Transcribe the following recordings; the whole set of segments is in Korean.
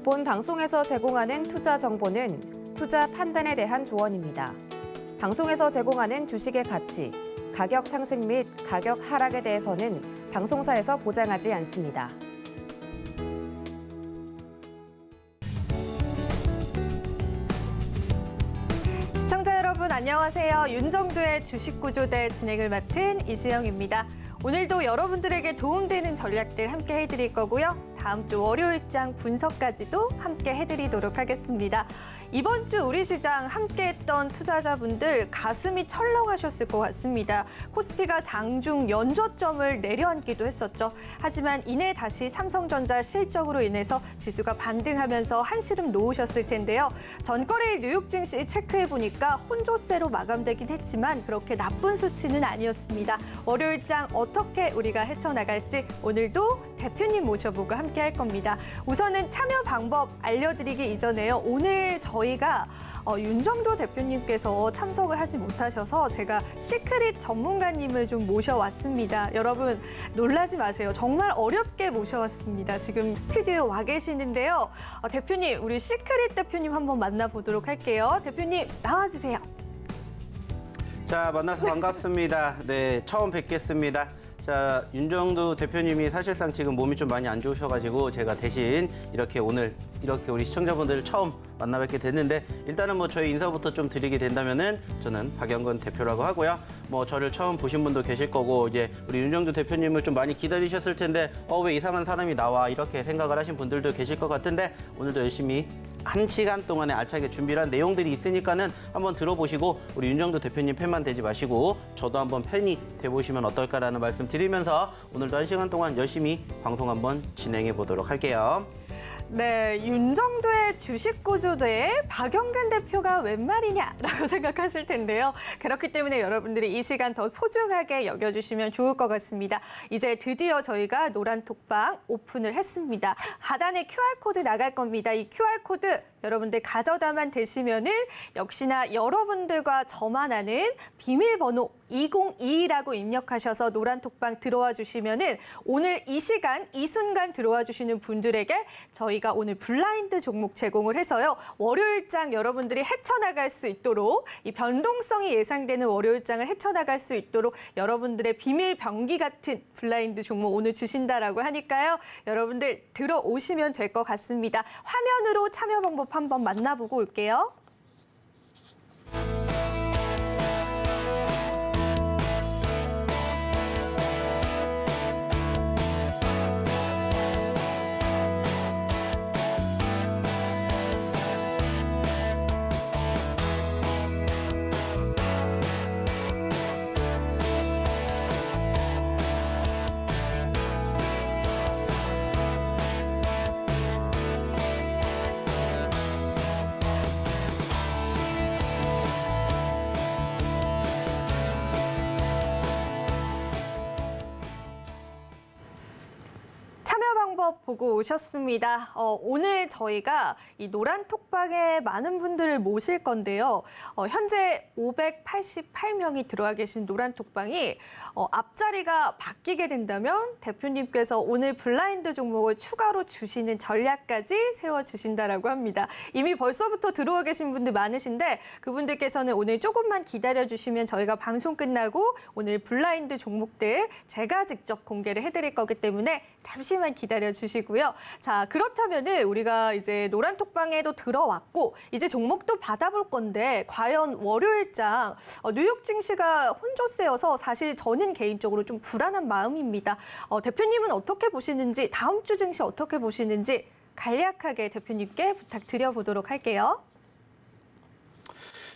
본 방송에서 제공하는 투자 정보는 투자 판단에 대한 조언입니다. 방송에서 제공하는 주식의 가치, 가격 상승 및 가격 하락에 대해서는 방송사에서 보장하지 않습니다. 시청자 여러분 안녕하세요. 윤정두의 주식구조대 진행을 맡은 이수영입니다. 오늘도 여러분들에게 도움되는 전략들 함께 해드릴 거고요. 다음 주 월요일장 분석까지도 함께 해드리도록 하겠습니다. 이번 주 우리 시장 함께했던 투자자분들 가슴이 철렁하셨을 것 같습니다. 코스피가 장중 연저점을 내려앉기도 했었죠. 하지만 이내 다시 삼성전자 실적으로 인해서 지수가 반등하면서 한시름 놓으셨을 텐데요. 전거래일 뉴욕 증시 체크해보니까 혼조세로 마감되긴 했지만 그렇게 나쁜 수치는 아니었습니다. 월요일장 어떻게 우리가 헤쳐나갈지 오늘도 대표님 모셔보고 함께 할 겁니다. 우선은 참여 방법 알려드리기 이전에요. 오늘 저희가 윤정도 대표님께서 참석을 하지 못하셔서 제가 시크릿 전문가님을 좀 모셔왔습니다. 여러분 놀라지 마세요. 정말 어렵게 모셔왔습니다. 지금 스튜디오에 와 계시는데요. 대표님, 우리 시크릿 대표님 한번 만나보도록 할게요. 대표님 나와주세요. 자, 만나서 반갑습니다. 네, 처음 뵙겠습니다. 자, 윤정두 대표님이 사실상 지금 몸이 좀 많이 안 좋으셔가지고 제가 대신 오늘 이렇게 우리 시청자분들을 처음 만나 뵙게 됐는데, 일단은 뭐 저희 인사부터 좀 드리게 된다면은 저는 박영건 대표라고 하고요. 뭐 저를 처음 보신 분도 계실 거고, 이제 우리 윤정두 대표님을 좀 많이 기다리셨을 텐데 왜 이상한 사람이 나와 이렇게 생각을 하신 분들도 계실 것 같은데, 오늘도 열심히 1시간 동안에 알차게 준비를 한 내용들이 있으니까는 한번 들어보시고 우리 윤정두 대표님 팬만 되지 마시고 저도 한번 팬이 돼보시면 어떨까라는 말씀 드리면서 오늘도 1시간 동안 열심히 방송 한번 진행해 보도록 할게요. 네, 윤정두의 주식구조대에 박영근 대표가 웬 말이냐라고 생각하실 텐데요. 그렇기 때문에 여러분들이 이 시간 더 소중하게 여겨주시면 좋을 것 같습니다. 이제 드디어 저희가 노란톡방 오픈을 했습니다. 하단에 QR코드 나갈 겁니다. 이 QR코드 여러분들 가져다만 되시면은 역시나 여러분들과 저만 아는 비밀번호 2022라고 입력하셔서 노란톡방 들어와 주시면은 오늘 이 시간, 이 순간 들어와 주시는 분들에게 저희가 오늘 블라인드 종목 제공을 해서요. 월요일장 여러분들이 헤쳐나갈 수 있도록, 이 변동성이 예상되는 월요일장을 헤쳐나갈 수 있도록 여러분들의 비밀 병기 같은 블라인드 종목 오늘 주신다라고 하니까요. 여러분들 들어오시면 될 것 같습니다. 화면으로 참여 방법 한번 만나보고 올게요. 보고 오셨습니다. 오늘 저희가 이 노란톡방에 많은 분들을 모실 건데요. 현재 588명이 들어와 계신 노란톡방이 앞자리가 바뀌게 된다면 대표님께서 오늘 블라인드 종목을 추가로 주시는 전략까지 세워주신다라고 합니다. 이미 벌써부터 들어와 계신 분들 많으신데 그분들께서는 오늘 조금만 기다려주시면 저희가 방송 끝나고 오늘 블라인드 종목들 제가 직접 공개를 해드릴 거기 때문에 잠시만 기다려주시고요. 자, 그렇다면은 우리가 이제 노란톡방에도 들어왔고 이제 종목도 받아볼 건데 과연 월요일장 뉴욕 증시가 혼조세여서 사실 저는 개인적으로 좀 불안한 마음입니다. 대표님은 어떻게 보시는지, 다음 주 증시 어떻게 보시는지 간략하게 대표님께 부탁드려보도록 할게요.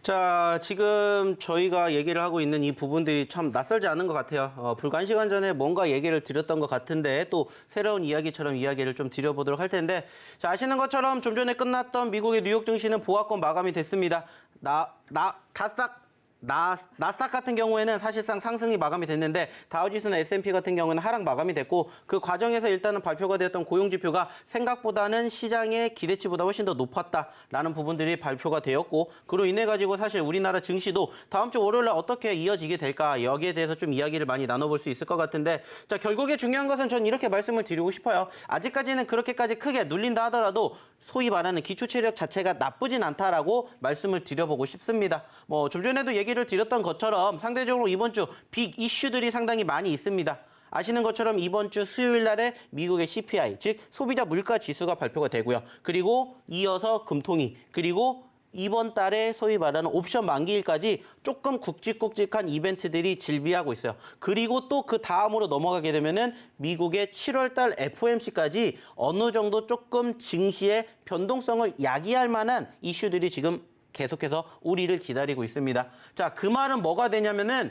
자, 지금 저희가 얘기를 하고 있는 이 부분들이 참 낯설지 않은 것 같아요. 불과 1시간 전에 뭔가 얘기를 드렸던 것 같은데 또 새로운 이야기처럼 이야기를 좀 드려보도록 할 텐데, 자, 아시는 것처럼 좀 전에 끝났던 미국의 뉴욕 증시는 보합권 마감이 됐습니다. 나스닥 나스닥 같은 경우에는 사실상 상승이 마감이 됐는데 다우지수나 S&P 같은 경우는 하락 마감이 됐고 그 과정에서 일단은 발표가 되었던 고용지표가 생각보다는 시장의 기대치보다 훨씬 더 높았다라는 부분들이 발표가 되었고 그로 인해 가지고 사실 우리나라 증시도 다음 주 월요일 날 어떻게 이어지게 될까 여기에 대해서 좀 이야기를 많이 나눠볼 수 있을 것 같은데 자 결국에 중요한 것은 전 이렇게 말씀을 드리고 싶어요. 아직까지는 그렇게까지 크게 눌린다 하더라도 소위 말하는 기초 체력 자체가 나쁘진 않다라고 말씀을 드려보고 싶습니다. 뭐 좀 전에도 얘기를 드렸던 것처럼 상대적으로 이번 주 빅 이슈들이 상당히 많이 있습니다. 아시는 것처럼 이번 주 수요일 날에 미국의 CPI, 즉 소비자 물가 지수가 발표가 되고요. 그리고 이어서 금통위, 그리고 이번 달에 소위 말하는 옵션 만기일까지 조금 굵직굵직한 이벤트들이 질비하고 있어요. 그리고 또 그 다음으로 넘어가게 되면은 미국의 7월 달 FOMC까지 어느 정도 조금 증시의 변동성을 야기할 만한 이슈들이 지금 계속해서 우리를 기다리고 있습니다. 자, 그 말은 뭐가 되냐면은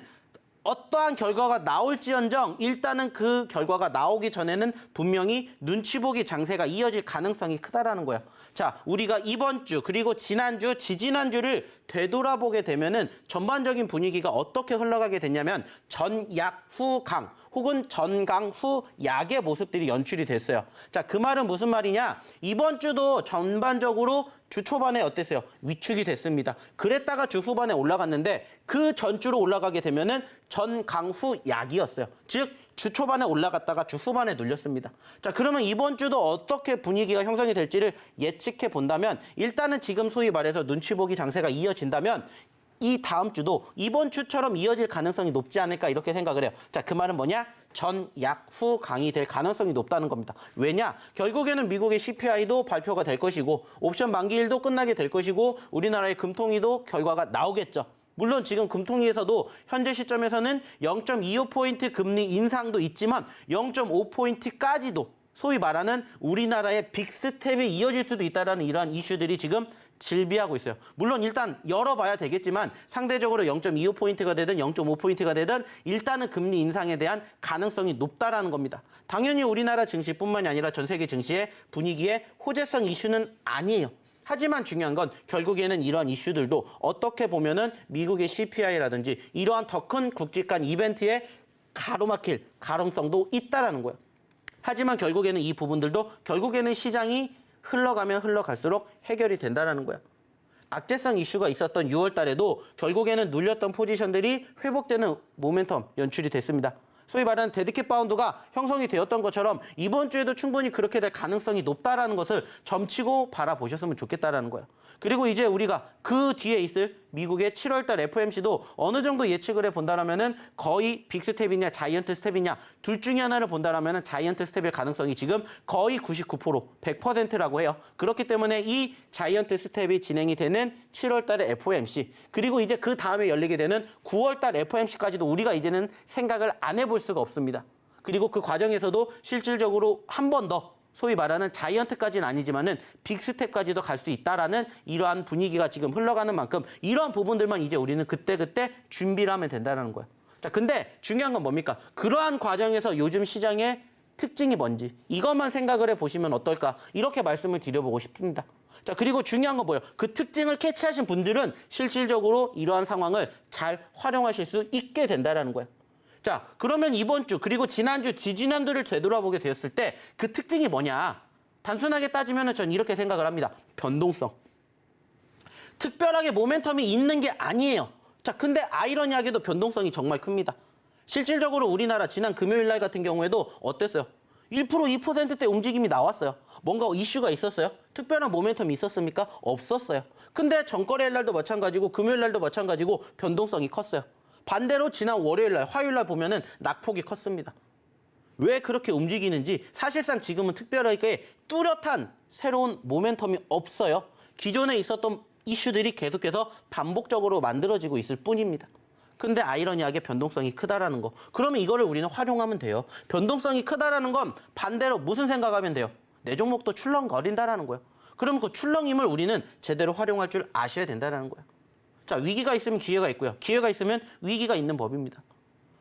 어떠한 결과가 나올지언정 일단은 그 결과가 나오기 전에는 분명히 눈치 보기 장세가 이어질 가능성이 크다라는 거예요. 자, 우리가 이번 주 그리고 지난주, 지지난주를 되돌아보게 되면은 전반적인 분위기가 어떻게 흘러가게 됐냐면 전약 후 강 혹은 전강 후 약의 모습들이 연출이 됐어요. 자, 그 말은 무슨 말이냐? 이번 주도 전반적으로 주 초반에 어땠어요? 위축이 됐습니다. 그랬다가 주 후반에 올라갔는데 그 전주로 올라가게 되면은 전강 후 약이었어요. 즉 주 초반에 올라갔다가 주 후반에 눌렸습니다. 자, 그러면 이번 주도 어떻게 분위기가 형성이 될지를 예측해 본다면 일단은 지금 소위 말해서 눈치 보기 장세가 이어진다면 이 다음 주도 이번 주처럼 이어질 가능성이 높지 않을까 이렇게 생각을 해요. 자, 그 말은 뭐냐? 전약 후 강이 될 가능성이 높다는 겁니다. 왜냐? 결국에는 미국의 CPI도 발표가 될 것이고 옵션 만기일도 끝나게 될 것이고 우리나라의 금통위도 결과가 나오겠죠. 물론 지금 금통위에서도 현재 시점에서는 0.25포인트 금리 인상도 있지만 0.5포인트까지도 소위 말하는 우리나라의 빅스텝이 이어질 수도 있다는 이러한 이슈들이 지금 질비하고 있어요. 물론 일단 열어봐야 되겠지만 상대적으로 0.25포인트가 되든 0.5포인트가 되든 일단은 금리 인상에 대한 가능성이 높다라는 겁니다. 당연히 우리나라 증시뿐만이 아니라 전 세계 증시의 분위기에 호재성 이슈는 아니에요. 하지만 중요한 건 결국에는 이러한 이슈들도 어떻게 보면은 미국의 CPI라든지 이러한 더 큰 굵직한 이벤트에 가로막힐 가능성도 있다라는 거예요. 하지만 결국에는 이 부분들도 결국에는 시장이 흘러가면 흘러갈수록 해결이 된다는 거야. 악재성 이슈가 있었던 6월 달에도 결국에는 눌렸던 포지션들이 회복되는 모멘텀 연출이 됐습니다. 소위 말하는 데드캣 바운드가 형성이 되었던 것처럼 이번 주에도 충분히 그렇게 될 가능성이 높다라는 것을 점치고 바라보셨으면 좋겠다라는 거예요. 그리고 이제 우리가 그 뒤에 있을 미국의 7월 달 FOMC도 어느 정도 예측을 해본다라면은 거의 빅스텝이냐 자이언트 스텝이냐 둘 중에 하나를 본다라면은 자이언트 스텝일 가능성이 지금 거의 99%, 100%라고 해요. 그렇기 때문에 이 자이언트 스텝이 진행이 되는 7월 달의 FOMC 그리고 이제 그 다음에 열리게 되는 9월 달 FOMC까지도 우리가 이제는 생각을 안 해볼 수가 없습니다. 그리고 그 과정에서도 실질적으로 한 번 더 소위 말하는 자이언트까지는 아니지만은 빅스텝까지도 갈 수 있다라는 이러한 분위기가 지금 흘러가는 만큼 이러한 부분들만 이제 우리는 그때그때 준비를 하면 된다는 거예요. 자, 근데 중요한 건 뭡니까? 그러한 과정에서 요즘 시장의 특징이 뭔지 이것만 생각을 해보시면 어떨까? 이렇게 말씀을 드려보고 싶습니다. 자, 그리고 중요한 건 뭐예요? 그 특징을 캐치하신 분들은 실질적으로 이러한 상황을 잘 활용하실 수 있게 된다는 거예요. 자, 그러면 이번 주 그리고 지난주, 지지난주를 되돌아보게 되었을 때 그 특징이 뭐냐? 단순하게 따지면 전 이렇게 생각을 합니다. 변동성. 특별하게 모멘텀이 있는 게 아니에요. 자, 근데 아이러니하게도 변동성이 정말 큽니다. 실질적으로 우리나라 지난 금요일 날 같은 경우에도 어땠어요? 1%, 2%대 움직임이 나왔어요. 뭔가 이슈가 있었어요? 특별한 모멘텀이 있었습니까? 없었어요. 근데 전거래일 날도 마찬가지고 금요일 날도 마찬가지고 변동성이 컸어요. 반대로 지난 월요일 날, 화요일 날 보면은 낙폭이 컸습니다. 왜 그렇게 움직이는지 사실상 지금은 특별하게 뚜렷한 새로운 모멘텀이 없어요. 기존에 있었던 이슈들이 계속해서 반복적으로 만들어지고 있을 뿐입니다. 근데 아이러니하게 변동성이 크다라는 거. 그러면 이거를 우리는 활용하면 돼요. 변동성이 크다라는 건 반대로 무슨 생각하면 돼요? 내 종목도 출렁거린다라는 거예요. 그러면 그 출렁임을 우리는 제대로 활용할 줄 아셔야 된다는 거예요. 자, 위기가 있으면 기회가 있고요. 기회가 있으면 위기가 있는 법입니다.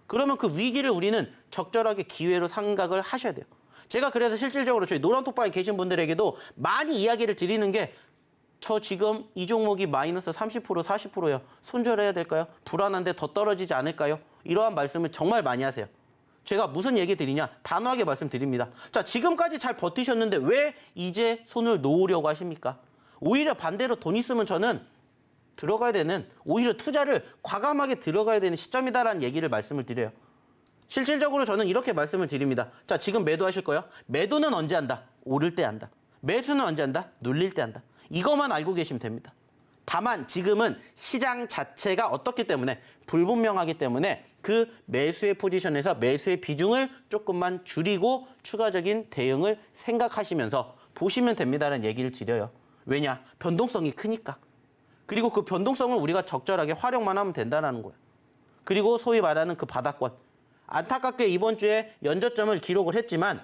그러면 그 위기를 우리는 적절하게 기회로 생각을 하셔야 돼요. 제가 그래서 실질적으로 저희 노란톡방에 계신 분들에게도 많이 이야기를 드리는 게 저 지금 이 종목이 마이너스 30%, 40%예요. 손절해야 될까요? 불안한데 더 떨어지지 않을까요? 이러한 말씀을 정말 많이 하세요. 제가 무슨 얘기 드리냐? 단호하게 말씀드립니다. 자, 지금까지 잘 버티셨는데 왜 이제 손을 놓으려고 하십니까? 오히려 반대로 돈 있으면 저는 들어가야 되는, 오히려 투자를 과감하게 들어가야 되는 시점이다라는 얘기를 말씀을 드려요. 실질적으로 저는 이렇게 말씀을 드립니다. 자, 지금 매도하실 거예요? 매도는 언제 한다? 오를 때 한다. 매수는 언제 한다? 눌릴 때 한다. 이것만 알고 계시면 됩니다. 다만 지금은 시장 자체가 어떻기 때문에 불분명하기 때문에 그 매수의 포지션에서 매수의 비중을 조금만 줄이고 추가적인 대응을 생각하시면서 보시면 됩니다라는 얘기를 드려요. 왜냐? 변동성이 크니까. 그리고 그 변동성을 우리가 적절하게 활용만 하면 된다는 거예요. 그리고 소위 말하는 그 바닥권. 안타깝게 이번 주에 연저점을 기록을 했지만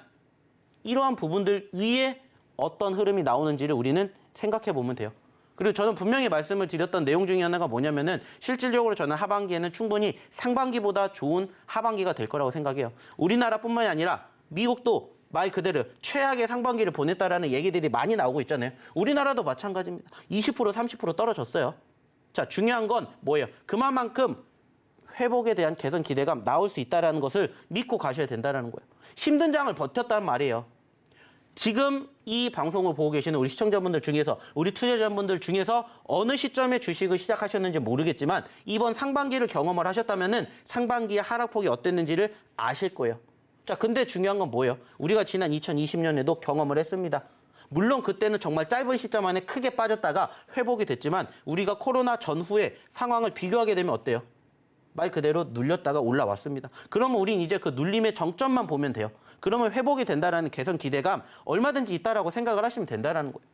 이러한 부분들 위에 어떤 흐름이 나오는지를 우리는 생각해 보면 돼요. 그리고 저는 분명히 말씀을 드렸던 내용 중에 하나가 뭐냐면은 실질적으로 저는 하반기에는 충분히 상반기보다 좋은 하반기가 될 거라고 생각해요. 우리나라뿐만이 아니라 미국도 말 그대로 최악의 상반기를 보냈다라는 얘기들이 많이 나오고 있잖아요. 우리나라도 마찬가지입니다. 20%, 30% 떨어졌어요. 자, 중요한 건 뭐예요? 그만큼 회복에 대한 개선 기대감 나올 수 있다는 것을 믿고 가셔야 된다는 거예요. 힘든 장을 버텼단 말이에요. 지금 이 방송을 보고 계시는 우리 시청자분들 중에서, 우리 투자자분들 중에서 어느 시점에 주식을 시작하셨는지 모르겠지만 이번 상반기를 경험을 하셨다면은 상반기의 하락폭이 어땠는지를 아실 거예요. 자, 근데 중요한 건 뭐예요? 우리가 지난 2020년에도 경험을 했습니다. 물론 그때는 정말 짧은 시점 안에 크게 빠졌다가 회복이 됐지만 우리가 코로나 전후의 상황을 비교하게 되면 어때요? 말 그대로 눌렸다가 올라왔습니다. 그러면 우린 이제 그 눌림의 정점만 보면 돼요. 그러면 회복이 된다라는 개선 기대감 얼마든지 있다라고 생각을 하시면 된다라는 거예요.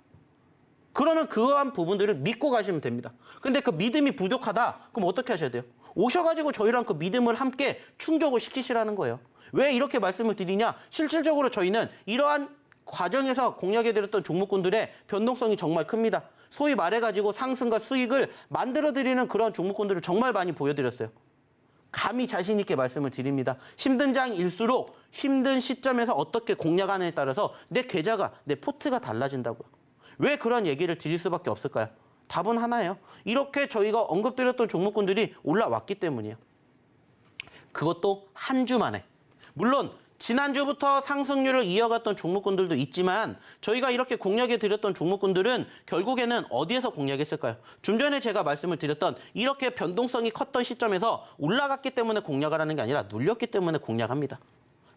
그러면 그러한 부분들을 믿고 가시면 됩니다. 근데 그 믿음이 부족하다? 그럼 어떻게 하셔야 돼요? 오셔가지고 저희랑 그 믿음을 함께 충족을 시키시라는 거예요. 왜 이렇게 말씀을 드리냐? 실질적으로 저희는 이러한 과정에서 공략해드렸던 종목군들의 변동성이 정말 큽니다. 소위 말해가지고 상승과 수익을 만들어드리는 그런 종목군들을 정말 많이 보여드렸어요. 감히 자신 있게 말씀을 드립니다. 힘든 장일수록 힘든 시점에서 어떻게 공략하느냐에 따라서 내 계좌가, 내 포트가 달라진다고요. 왜 그런 얘기를 드릴 수밖에 없을까요? 답은 하나예요. 이렇게 저희가 언급드렸던 종목군들이 올라왔기 때문이에요. 그것도 한 주 만에. 물론 지난주부터 상승률을 이어갔던 종목군들도 있지만 저희가 이렇게 공략해드렸던 종목군들은 결국에는 어디에서 공략했을까요? 좀 전에 제가 말씀을 드렸던 이렇게 변동성이 컸던 시점에서 올라갔기 때문에 공략을 하는 게 아니라 눌렸기 때문에 공략합니다.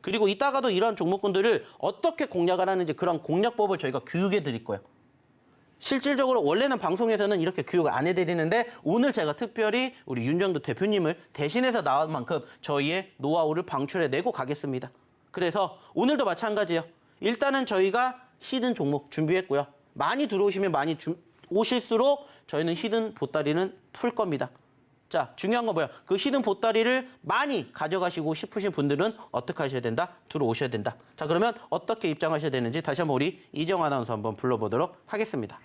그리고 이따가도 이런 종목군들을 어떻게 공략을 하는지 그런 공략법을 저희가 교육해 드릴 거예요. 실질적으로 원래는 방송에서는 이렇게 교육을 안 해드리는데 오늘 제가 특별히 우리 윤정두 대표님을 대신해서 나온 만큼 저희의 노하우를 방출해내고 가겠습니다. 그래서 오늘도 마찬가지예요. 일단은 저희가 히든 종목 준비했고요. 많이 들어오시면 많이 오실수록 저희는 히든 보따리는 풀 겁니다. 자, 중요한 건 뭐야? 그 히든 보따리를 많이 가져가시고 싶으신 분들은 어떻게 하셔야 된다? 들어오셔야 된다. 자, 그러면 어떻게 입장하셔야 되는지 다시 한번 우리 이정 아나운서 한번 불러보도록 하겠습니다.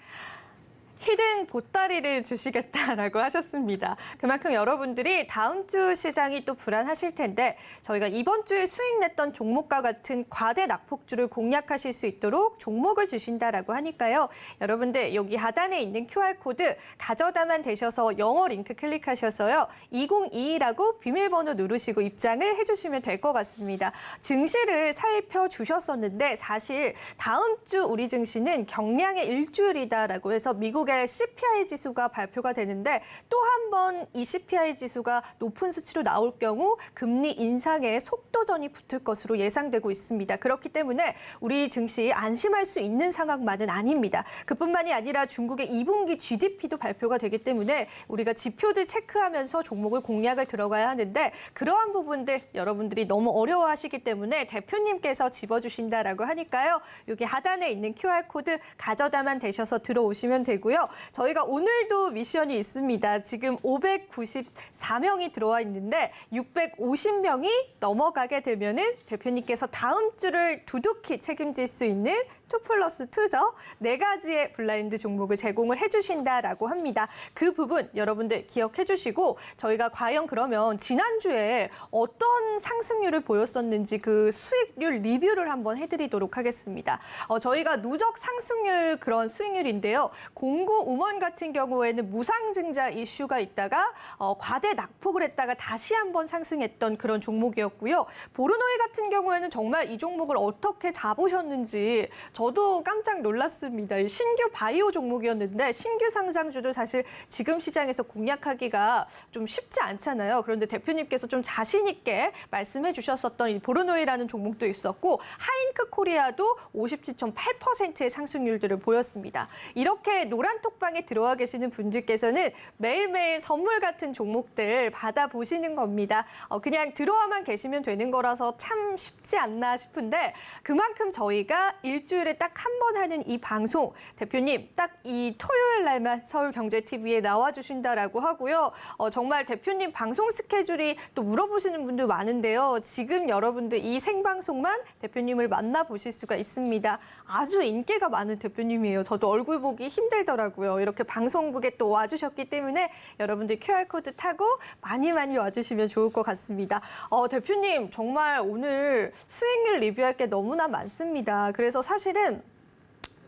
히든 보따리를 주시겠다라고 하셨습니다. 그만큼 여러분들이 다음 주 시장이 또 불안하실 텐데 저희가 이번 주에 수익 냈던 종목과 같은 과대 낙폭주를 공략하실 수 있도록 종목을 주신다라고 하니까요. 여러분들 여기 하단에 있는 QR코드 가져다만 되셔서 영어 링크 클릭하셔서요. 2022라고 비밀번호 누르시고 입장을 해주시면 될 것 같습니다. 증시를 살펴주셨었는데 사실 다음 주 우리 증시는 경량의 일주일이다라고 해서 미국의 CPI 지수가 발표가 되는데 또 한 번 이 CPI 지수가 높은 수치로 나올 경우 금리 인상에 속도전이 붙을 것으로 예상되고 있습니다. 그렇기 때문에 우리 증시 안심할 수 있는 상황만은 아닙니다. 그뿐만이 아니라 중국의 2분기 GDP도 발표가 되기 때문에 우리가 지표들 체크하면서 종목을 공략을 들어가야 하는데 그러한 부분들 여러분들이 너무 어려워하시기 때문에 대표님께서 집어주신다라고 하니까요. 여기 하단에 있는 QR코드 가져다만 되셔서 들어오시면 되고요. 저희가 오늘도 미션이 있습니다. 지금 594명이 들어와 있는데 650명이 넘어가게 되면은 대표님께서 다음 주를 두둑히 책임질 수 있는 2+2죠. 4가지의 블라인드 종목을 제공을 해주신다라고 합니다. 그 부분 여러분들 기억해 주시고 저희가 과연 그러면 지난주에 어떤 상승률을 보였었는지 그 수익률 리뷰를 한번 해드리도록 하겠습니다. 저희가 누적 상승률 그런 수익률인데요. 00 중고 음원 같은 경우에는 무상증자 이슈가 있다가 과대 낙폭을 했다가 다시 한번 상승했던 그런 종목이었고요. 보르노이 같은 경우에는 정말 이 종목을 어떻게 잡으셨는지 저도 깜짝 놀랐습니다. 이 신규 바이오 종목이었는데 신규 상장주도 사실 지금 시장에서 공략하기가 좀 쉽지 않잖아요. 그런데 대표님께서 좀 자신 있게 말씀해 주셨었던 이 보르노이라는 종목도 있었고 하인크 코리아도 57.8%의 상승률들을 보였습니다. 이렇게 노란 톡방에 들어와 계시는 분들께서는 매일매일 선물 같은 종목들 받아보시는 겁니다. 그냥 들어와만 계시면 되는 거라서 참 쉽지 않나 싶은데 그만큼 저희가 일주일에 딱 한 번 하는 이 방송 대표님 딱 이 토요일 날만 서울경제TV에 나와주신다라고 하고요. 정말 대표님 방송 스케줄이 또 물어보시는 분들 많은데요. 지금 여러분들 이 생방송만 대표님을 만나보실 수가 있습니다. 아주 인기가 많은 대표님이에요. 저도 얼굴 보기 힘들더라고요. 이렇게 방송국에 또 와주셨기 때문에 여러분들 QR코드 타고 많이 와주시면 좋을 것 같습니다. 대표님 정말 오늘 수익률 리뷰할 게 너무나 많습니다. 그래서 사실은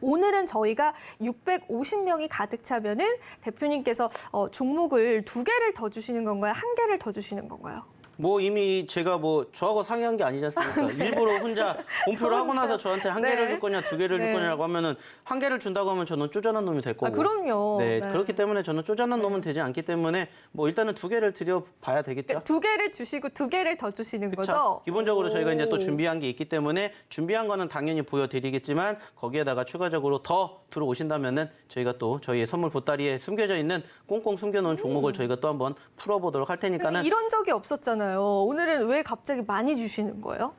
오늘은 저희가 650명이 가득 차면은 대표님께서 종목을 2개를 더 주시는 건가요? 1개를 더 주시는 건가요? 뭐 이미 제가 뭐 저하고 상의한 게 아니지 않습니까? 일부러 혼자 공표를 하고 나서 저한테 1개를 줄 거냐 2개를 줄 거냐라고 하면은 1개를 준다고 하면 저는 쪼잔한 놈이 될 거고. 그럼요. 네, 그렇기 때문에 저는 쪼잔한 놈은 되지 않기 때문에 뭐 일단은 2개를 드려봐야 되겠죠. 2개를 주시고 2개를 더 주시는 그쵸? 거죠? 기본적으로 저희가 이제 또 오. 준비한 게 있기 때문에 준비한 거는 당연히 보여드리겠지만 거기에다가 추가적으로 더 들어오신다면은 저희가 또 저희의 선물 보따리에 숨겨져 있는 꽁꽁 숨겨놓은 종목을 저희가 또 한번 풀어보도록 할 테니까는 이런 적이 없었잖아요. 오늘은 왜 갑자기 많이 주시는 거예요?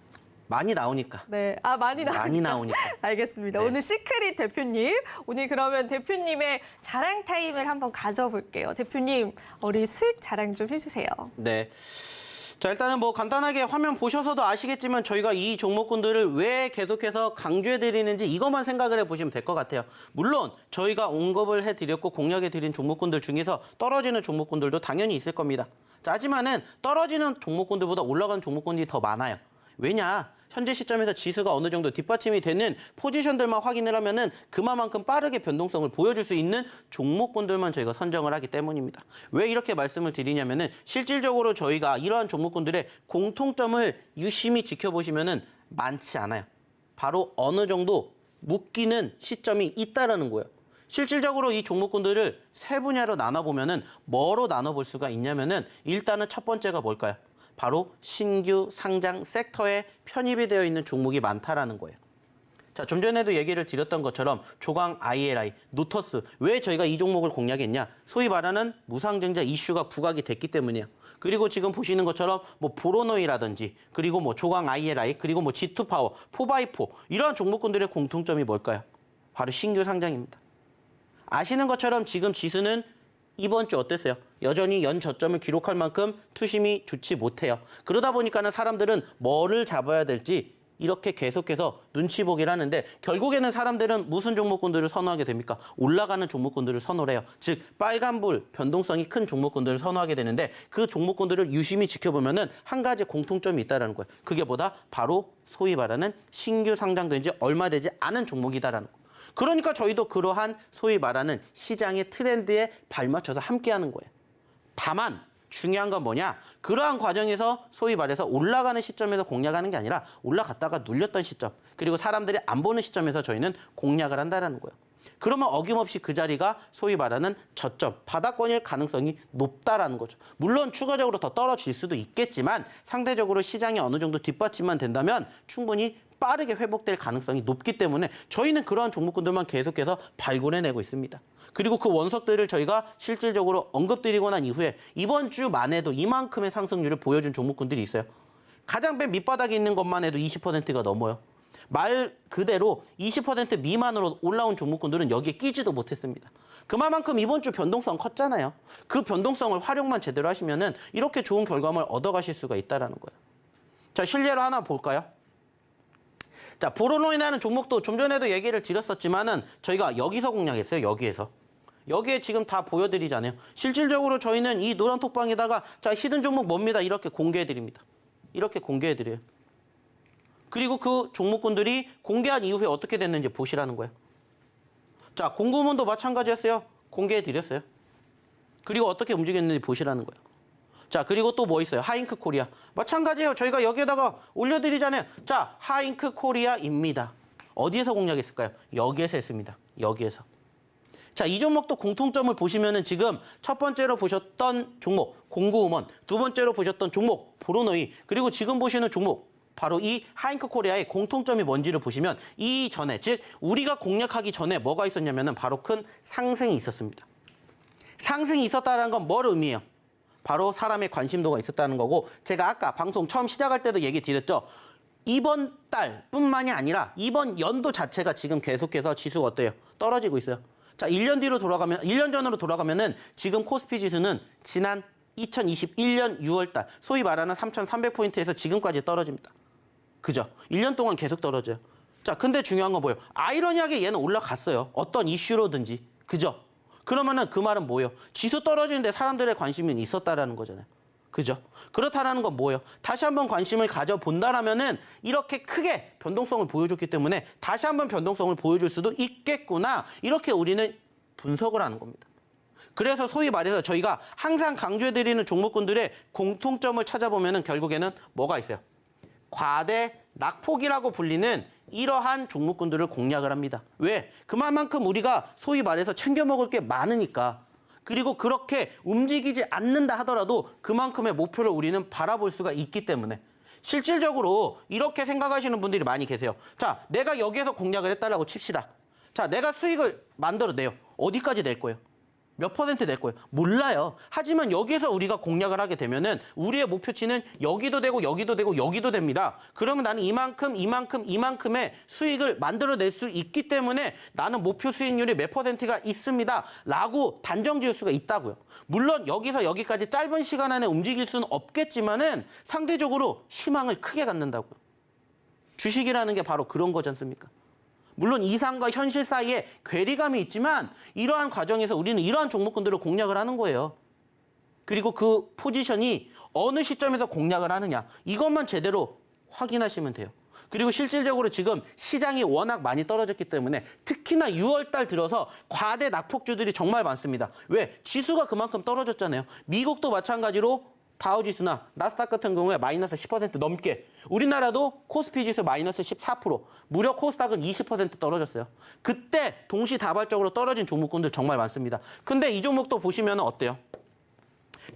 많이 나오니까. 네, 많이 나오니까. 알겠습니다. 네. 오늘 시크릿 대표님, 오늘 그러면 대표님의 자랑 타임을 한번 가져볼게요. 대표님, 우리 수익 자랑 좀 해주세요. 네. 자, 일단은 뭐 간단하게 화면 보셔서도 아시겠지만 저희가 이 종목군들을 왜 계속해서 강조해드리는지 이것만 생각을 해보시면 될 것 같아요. 물론 저희가 언급을 해드렸고 공략해드린 종목군들 중에서 떨어지는 종목군들도 당연히 있을 겁니다. 자, 하지만은 떨어지는 종목군들보다 올라가는 종목군들이 더 많아요. 왜냐? 현재 시점에서 지수가 어느 정도 뒷받침이 되는 포지션들만 확인을 하면은 그만큼 빠르게 변동성을 보여줄 수 있는 종목군들만 저희가 선정을 하기 때문입니다. 왜 이렇게 말씀을 드리냐면은 실질적으로 저희가 이러한 종목군들의 공통점을 유심히 지켜보시면은 많지 않아요. 바로 어느 정도 묶이는 시점이 있다라는 거예요. 실질적으로 이 종목군들을 세 분야로 나눠보면은 뭐로 나눠볼 수가 있냐면은 일단은 첫 번째가 뭘까요? 바로 신규 상장 섹터에 편입이 되어 있는 종목이 많다라는 거예요. 자, 좀 전에도 얘기를 드렸던 것처럼 조강 ILI, 노터스 왜 저희가 이 종목을 공략했냐? 소위 말하는 무상증자 이슈가 부각이 됐기 때문이에요. 그리고 지금 보시는 것처럼 뭐 보로노이라든지 그리고 뭐 조강 ILI 그리고 뭐 G2파워, 4x4 이러한 종목군들의 공통점이 뭘까요? 바로 신규 상장입니다. 아시는 것처럼 지금 지수는 이번 주 어땠어요? 여전히 연 저점을 기록할 만큼 투심이 좋지 못해요. 그러다 보니까는 사람들은 뭐를 잡아야 될지 이렇게 계속해서 눈치 보기를 하는데 결국에는 사람들은 무슨 종목군들을 선호하게 됩니까? 올라가는 종목군들을 선호를 해요. 즉 빨간불 변동성이 큰 종목군들을 선호하게 되는데 그 종목군들을 유심히 지켜보면은 한 가지 공통점이 있다는 거예요. 그게 뭐다? 바로 소위 말하는 신규 상장된 지 얼마 되지 않은 종목이다라는 거예요. 그러니까 저희도 그러한 소위 말하는 시장의 트렌드에 발맞춰서 함께하는 거예요. 다만 중요한 건 뭐냐? 그러한 과정에서 소위 말해서 올라가는 시점에서 공략하는 게 아니라 올라갔다가 눌렸던 시점 그리고 사람들이 안 보는 시점에서 저희는 공략을 한다는 거예요. 그러면 어김없이 그 자리가 소위 말하는 저점, 바닥권일 가능성이 높다라는 거죠. 물론 추가적으로 더 떨어질 수도 있겠지만 상대적으로 시장이 어느 정도 뒷받침만 된다면 충분히 빠르게 회복될 가능성이 높기 때문에 저희는 그러한 종목군들만 계속해서 발굴해내고 있습니다. 그리고 그 원석들을 저희가 실질적으로 언급드리고 난 이후에 이번 주만 해도 이만큼의 상승률을 보여준 종목군들이 있어요. 가장 맨 밑바닥에 있는 것만 해도 20%가 넘어요. 말 그대로 20% 미만으로 올라온 종목군들은 여기에 끼지도 못했습니다. 그만큼 이번 주 변동성 컸잖아요. 그 변동성을 활용만 제대로 하시면은 이렇게 좋은 결과물 얻어가실 수가 있다는 거예요. 자, 실례로 하나 볼까요? 자, 보로노이라는 종목도 좀 전에도 얘기를 드렸었지만은 저희가 여기서 공략했어요. 여기에 지금 다 보여드리잖아요. 실질적으로 저희는 이 노란 톡방에다가 자, 히든 종목 뭡니다. 이렇게 공개해드립니다. 이렇게 공개해드려요. 그리고 그 종목군들이 공개한 이후에 어떻게 됐는지 보시라는 거예요. 자, 공구문도 마찬가지였어요. 공개해드렸어요. 그리고 어떻게 움직였는지 보시라는 거예요. 자, 그리고 또 뭐 있어요? 하잉크 코리아. 마찬가지예요. 저희가 여기에다가 올려드리잖아요. 자, 하잉크 코리아입니다. 어디에서 공략했을까요? 여기에서 했습니다. 여기에서. 자, 이 종목도 공통점을 보시면은 지금 첫 번째로 보셨던 종목 공구음원, 두 번째로 보셨던 종목 보로노이, 그리고 지금 보시는 종목 바로 이 하잉크 코리아의 공통점이 뭔지를 보시면 이전에, 즉 우리가 공략하기 전에 뭐가 있었냐면은 바로 큰 상승이 있었습니다. 상승이 있었다는 건 뭘 의미해요? 바로 사람의 관심도가 있었다는 거고, 제가 아까 방송 처음 시작할 때도 얘기 드렸죠. 이번 달뿐만이 아니라 이번 연도 자체가 지금 계속해서 지수가 어때요? 떨어지고 있어요. 자, 1년 전으로 돌아가면은 지금 코스피 지수는 지난 2021년 6월 달, 소위 말하는 3,300포인트에서 지금까지 떨어집니다. 그죠? 1년 동안 계속 떨어져요. 자, 근데 중요한 건 뭐예요? 아이러니하게 얘는 올라갔어요. 어떤 이슈로든지. 그죠? 그러면은 그 말은 뭐예요? 지수 떨어지는데 사람들의 관심이 있었다라는 거잖아요. 그죠? 그렇다라는 건 뭐예요? 다시 한번 관심을 가져본다라면은 이렇게 크게 변동성을 보여줬기 때문에 다시 한번 변동성을 보여줄 수도 있겠구나. 이렇게 우리는 분석을 하는 겁니다. 그래서 소위 말해서 저희가 항상 강조해드리는 종목군들의 공통점을 찾아보면은 결국에는 뭐가 있어요? 과대 낙폭이라고 불리는 이러한 종목군들을 공략을 합니다. 왜? 그만큼 우리가 소위 말해서 챙겨 먹을 게 많으니까. 그리고 그렇게 움직이지 않는다 하더라도 그만큼의 목표를 우리는 바라볼 수가 있기 때문에. 실질적으로 이렇게 생각하시는 분들이 많이 계세요. 자, 내가 여기에서 공략을 했다라고 칩시다. 자, 내가 수익을 만들어내요. 어디까지 낼 거예요? 몇 퍼센트 낼 거예요? 몰라요. 하지만 여기에서 우리가 공략을 하게 되면은 우리의 목표치는 여기도 되고 여기도 되고 여기도 됩니다. 그러면 나는 이만큼의 수익을 만들어낼 수 있기 때문에 나는 목표 수익률이 몇 퍼센트가 있습니다. 라고 단정 지을 수가 있다고요. 물론 여기서 여기까지 짧은 시간 안에 움직일 수는 없겠지만은 상대적으로 희망을 크게 갖는다고요. 주식이라는 게 바로 그런 거지 않습니까? 물론 이상과 현실 사이에 괴리감이 있지만 이러한 과정에서 우리는 이러한 종목군들을 공략을 하는 거예요. 그리고 그 포지션이 어느 시점에서 공략을 하느냐, 이것만 제대로 확인하시면 돼요. 그리고 실질적으로 지금 시장이 워낙 많이 떨어졌기 때문에 특히나 6월 달 들어서 과대 낙폭주들이 정말 많습니다. 왜? 지수가 그만큼 떨어졌잖아요. 미국도 마찬가지로 다우지수나 나스닥 같은 경우에 마이너스 10% 넘게, 우리나라도 코스피 지수 마이너스 14%, 무려 코스닥은 20% 떨어졌어요. 그때 동시다발적으로 떨어진 종목군들 정말 많습니다. 근데 이 종목도 보시면 어때요?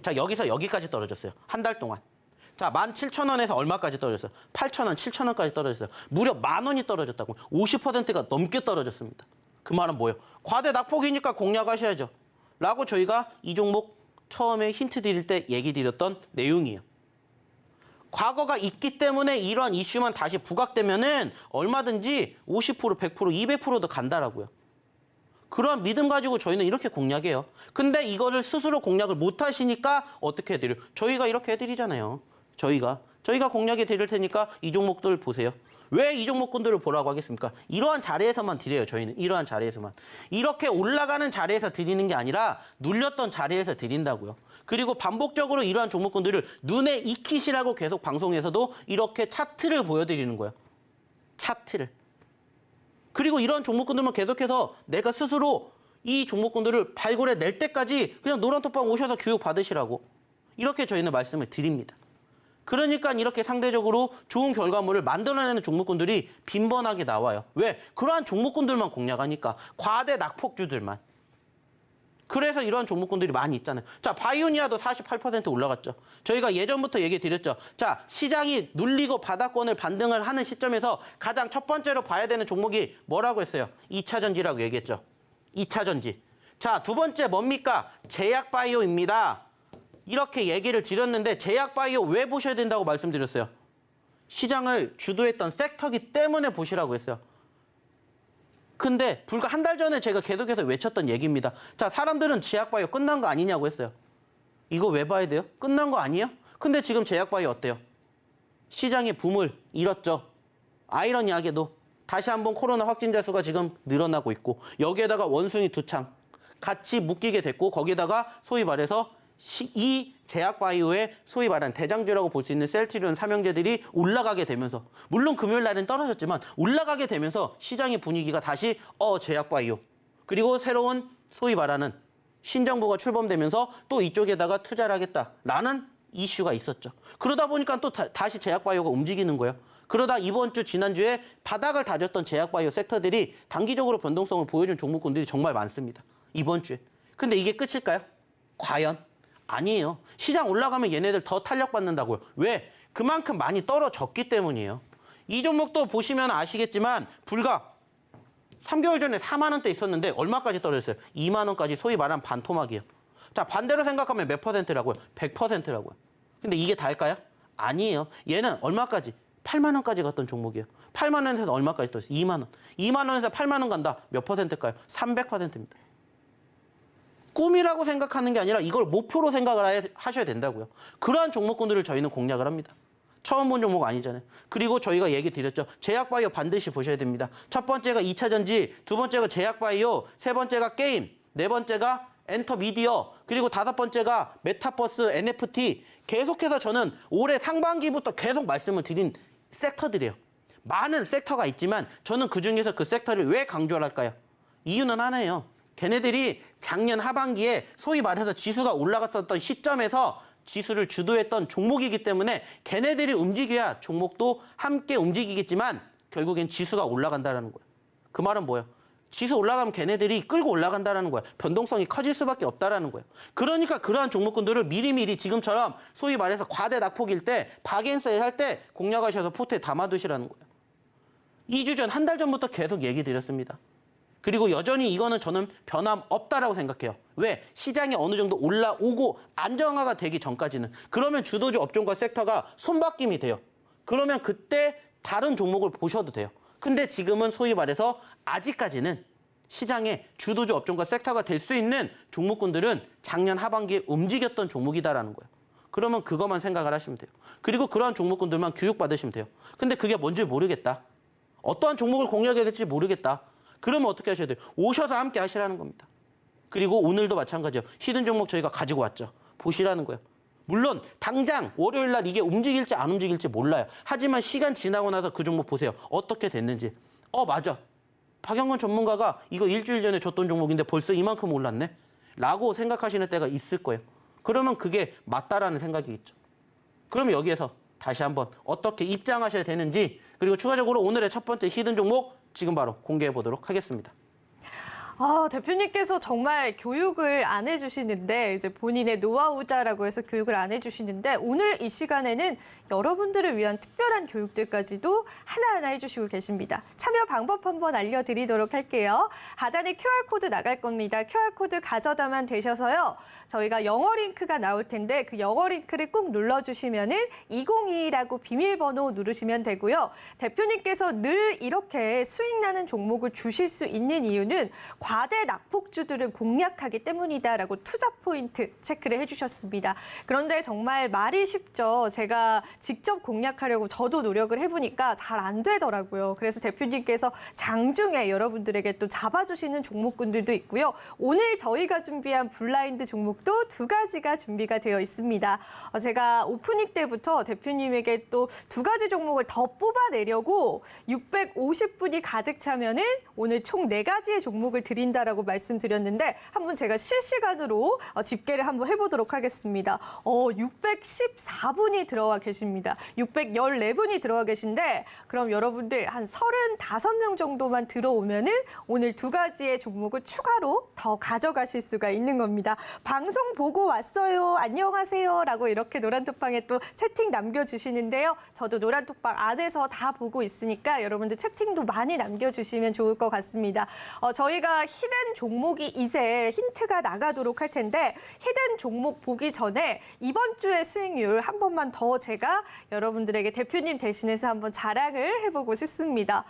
자, 여기서 여기까지 떨어졌어요. 한 달 동안. 자, 17,000원에서 얼마까지 떨어졌어요? 8,000원, 7,000원까지 떨어졌어요. 무려 10,000원이 떨어졌다고. 50%가 넘게 떨어졌습니다. 그 말은 뭐예요? 과대 낙폭이니까 공략하셔야죠. 라고 저희가 이 종목 처음에 힌트 드릴 때 얘기 드렸던 내용이에요. 과거가 있기 때문에 이러한 이슈만 다시 부각되면은 얼마든지 50%, 100%, 200%도 간다라고요. 그런 믿음 가지고 저희는 이렇게 공략해요. 근데 이거를 스스로 공략을 못 하시니까 어떻게 해드려요? 저희가 이렇게 해드리잖아요. 저희가 공략해 드릴 테니까 이 종목들 보세요. 왜 이 종목군들을 보라고 하겠습니까? 이러한 자리에서만 드려요. 저희는 이러한 자리에서만. 이렇게 올라가는 자리에서 드리는 게 아니라 눌렸던 자리에서 드린다고요. 그리고 반복적으로 이러한 종목군들을 눈에 익히시라고 계속 방송에서도 이렇게 차트를 보여드리는 거예요. 차트를. 그리고 이러한 종목군들만 계속해서 내가 스스로 이 종목군들을 발굴해낼 때까지 그냥 노란톡방 오셔서 교육 받으시라고. 이렇게 저희는 말씀을 드립니다. 그러니까 이렇게 상대적으로 좋은 결과물을 만들어내는 종목군들이 빈번하게 나와요. 왜? 그러한 종목군들만 공략하니까. 과대 낙폭주들만. 그래서 이러한 종목군들이 많이 있잖아요. 자, 바이오니아도 48% 올라갔죠. 저희가 예전부터 얘기 드렸죠. 자, 시장이 눌리고 바닥권을 반등을 하는 시점에서 가장 첫 번째로 봐야 되는 종목이 뭐라고 했어요? 2차전지라고 얘기했죠. 2차전지. 자, 두 번째 뭡니까? 제약바이오입니다. 이렇게 얘기를 드렸는데 제약바이오 왜 보셔야 된다고 말씀드렸어요? 시장을 주도했던 섹터기 때문에 보시라고 했어요. 근데 불과 한 달 전에 제가 계속해서 외쳤던 얘기입니다. 자, 사람들은 제약바이오 끝난 거 아니냐고 했어요. 이거 왜 봐야 돼요? 끝난 거 아니에요? 근데 지금 제약바이오 어때요? 시장의 붐을 잃었죠. 아이러니하게도 다시 한번 코로나 확진자 수가 지금 늘어나고 있고 여기에다가 원숭이 두 창 같이 묶이게 됐고 거기에다가 소위 말해서 이 제약바이오의 소위 말하는 대장주라고 볼 수 있는 셀트리온 삼형제들이 올라가게 되면서 물론 금요일 날은 떨어졌지만 올라가게 되면서 시장의 분위기가 다시 제약바이오 그리고 새로운 소위 말하는 신정부가 출범되면서 또 이쪽에다가 투자를 하겠다라는 이슈가 있었죠. 그러다 보니까 또 다시 제약바이오가 움직이는 거예요. 그러다 이번 주, 지난주에 바닥을 다졌던 제약바이오 섹터들이 단기적으로 변동성을 보여준 종목군들이 정말 많습니다. 이번 주에. 근데 이게 끝일까요? 과연? 아니에요. 시장 올라가면 얘네들 더 탄력받는다고요. 왜? 그만큼 많이 떨어졌기 때문이에요. 이 종목도 보시면 아시겠지만 불과 3개월 전에 4만 원대 있었는데 얼마까지 떨어졌어요? 2만 원까지 소위 말하는 반토막이에요. 자, 반대로 생각하면 몇 퍼센트라고요? 100%라고요. 근데 이게 다일까요? 아니에요. 얘는 얼마까지? 8만 원까지 갔던 종목이에요. 8만 원에서 얼마까지 떨어졌어요? 2만 원. 2만 원에서 8만 원 간다. 몇 퍼센트일까요? 300%입니다. 꿈이라고 생각하는 게 아니라 이걸 목표로 생각을 하셔야 된다고요. 그러한 종목군들을 저희는 공략을 합니다. 처음 본 종목 아니잖아요. 그리고 저희가 얘기 드렸죠. 제약바이오 반드시 보셔야 됩니다. 첫 번째가 2차 전지, 두 번째가 제약바이오, 세 번째가 게임, 네 번째가 엔터미디어, 그리고 다섯 번째가 메타버스, NFT. 계속해서 저는 올해 상반기부터 계속 말씀을 드린 섹터들이에요. 많은 섹터가 있지만 저는 그중에서 그 섹터를 왜 강조를 할까요? 이유는 하나예요. 걔네들이 작년 하반기에 소위 말해서 지수가 올라갔었던 시점에서 지수를 주도했던 종목이기 때문에 걔네들이 움직여야 종목도 함께 움직이겠지만 결국엔 지수가 올라간다는 거예요. 그 말은 뭐예요? 지수 올라가면 걔네들이 끌고 올라간다는 거예요. 변동성이 커질 수밖에 없다는 거예요. 그러니까 그러한 종목군들을 미리미리 지금처럼 소위 말해서 과대 낙폭일 때 박앤세일 할 때 공략하셔서 포트에 담아두시라는 거예요. 2주 전, 한 달 전부터 계속 얘기 드렸습니다. 그리고 여전히 이거는 저는 변함없다라고 생각해요. 왜? 시장이 어느 정도 올라오고 안정화가 되기 전까지는. 그러면 주도주 업종과 섹터가 손바뀜이 돼요. 그러면 그때 다른 종목을 보셔도 돼요. 근데 지금은 소위 말해서 아직까지는 시장의 주도주 업종과 섹터가 될 수 있는 종목군들은 작년 하반기에 움직였던 종목이다라는 거예요. 그러면 그것만 생각을 하시면 돼요. 그리고 그러한 종목군들만 교육받으시면 돼요. 근데 그게 뭔지 모르겠다. 어떠한 종목을 공략해야 될지 모르겠다. 그러면 어떻게 하셔야 돼요? 오셔서 함께 하시라는 겁니다. 그리고 오늘도 마찬가지예요. 히든 종목 저희가 가지고 왔죠. 보시라는 거예요. 물론 당장 월요일 날 이게 움직일지 안 움직일지 몰라요. 하지만 시간 지나고 나서 그 종목 보세요. 어떻게 됐는지. 맞아. 박영건 전문가가 이거 일주일 전에 줬던 종목인데 벌써 이만큼 올랐네? 라고 생각하시는 때가 있을 거예요. 그러면 그게 맞다라는 생각이겠죠. 그럼 여기에서 다시 한번 어떻게 입장하셔야 되는지, 그리고 추가적으로 오늘의 첫 번째 히든 종목 지금 바로 공개해 보도록 하겠습니다. 대표님께서 정말 교육을 안 해주시는데, 이제 본인의 노하우다라고 해서 교육을 안 해주시는데, 오늘 이 시간에는 여러분들을 위한 특별한 교육들까지도 하나하나 해주시고 계십니다. 참여 방법 한번 알려드리도록 할게요. 하단에 QR코드 나갈 겁니다. QR코드 가져다만 되셔서요. 저희가 영어 링크가 나올 텐데 그 영어 링크를 꾹 눌러주시면은 2022라고 비밀번호 누르시면 되고요. 대표님께서 늘 이렇게 수익 나는 종목을 주실 수 있는 이유는 과대 낙폭주들을 공략하기 때문이다라고 투자 포인트 체크를 해주셨습니다. 그런데 정말 말이 쉽죠. 제가 직접 공략하려고 저도 노력을 해보니까 잘 안 되더라고요. 그래서 대표님께서 장중에 여러분들에게 또 잡아주시는 종목군들도 있고요. 오늘 저희가 준비한 블라인드 종목도 두 가지가 준비가 되어 있습니다. 제가 오프닝 때부터 대표님에게 또 두 가지 종목을 더 뽑아내려고 650분이 가득 차면은 오늘 총 4가지의 종목을 드린다라고 말씀드렸는데 한번 제가 실시간으로 집계를 한번 해보도록 하겠습니다. 614분이 들어와 계십니다. 614분이 들어와 계신데 그럼 여러분들 한 35명 정도만 들어오면은 오늘 두 가지의 종목을 추가로 더 가져가실 수가 있는 겁니다. 방송 보고 왔어요. 안녕하세요. 라고 이렇게 노란톡방에 또 채팅 남겨주시는데요. 저도 노란톡방 안에서 다 보고 있으니까 여러분들 채팅도 많이 남겨주시면 좋을 것 같습니다. 저희가 히든 종목이 이제 힌트가 나가도록 할 텐데 히든 종목 보기 전에 이번 주의 수익률 한 번만 더 제가 여러분들에게 대표님 대신해서 한번 자랑을 해보고 싶습니다.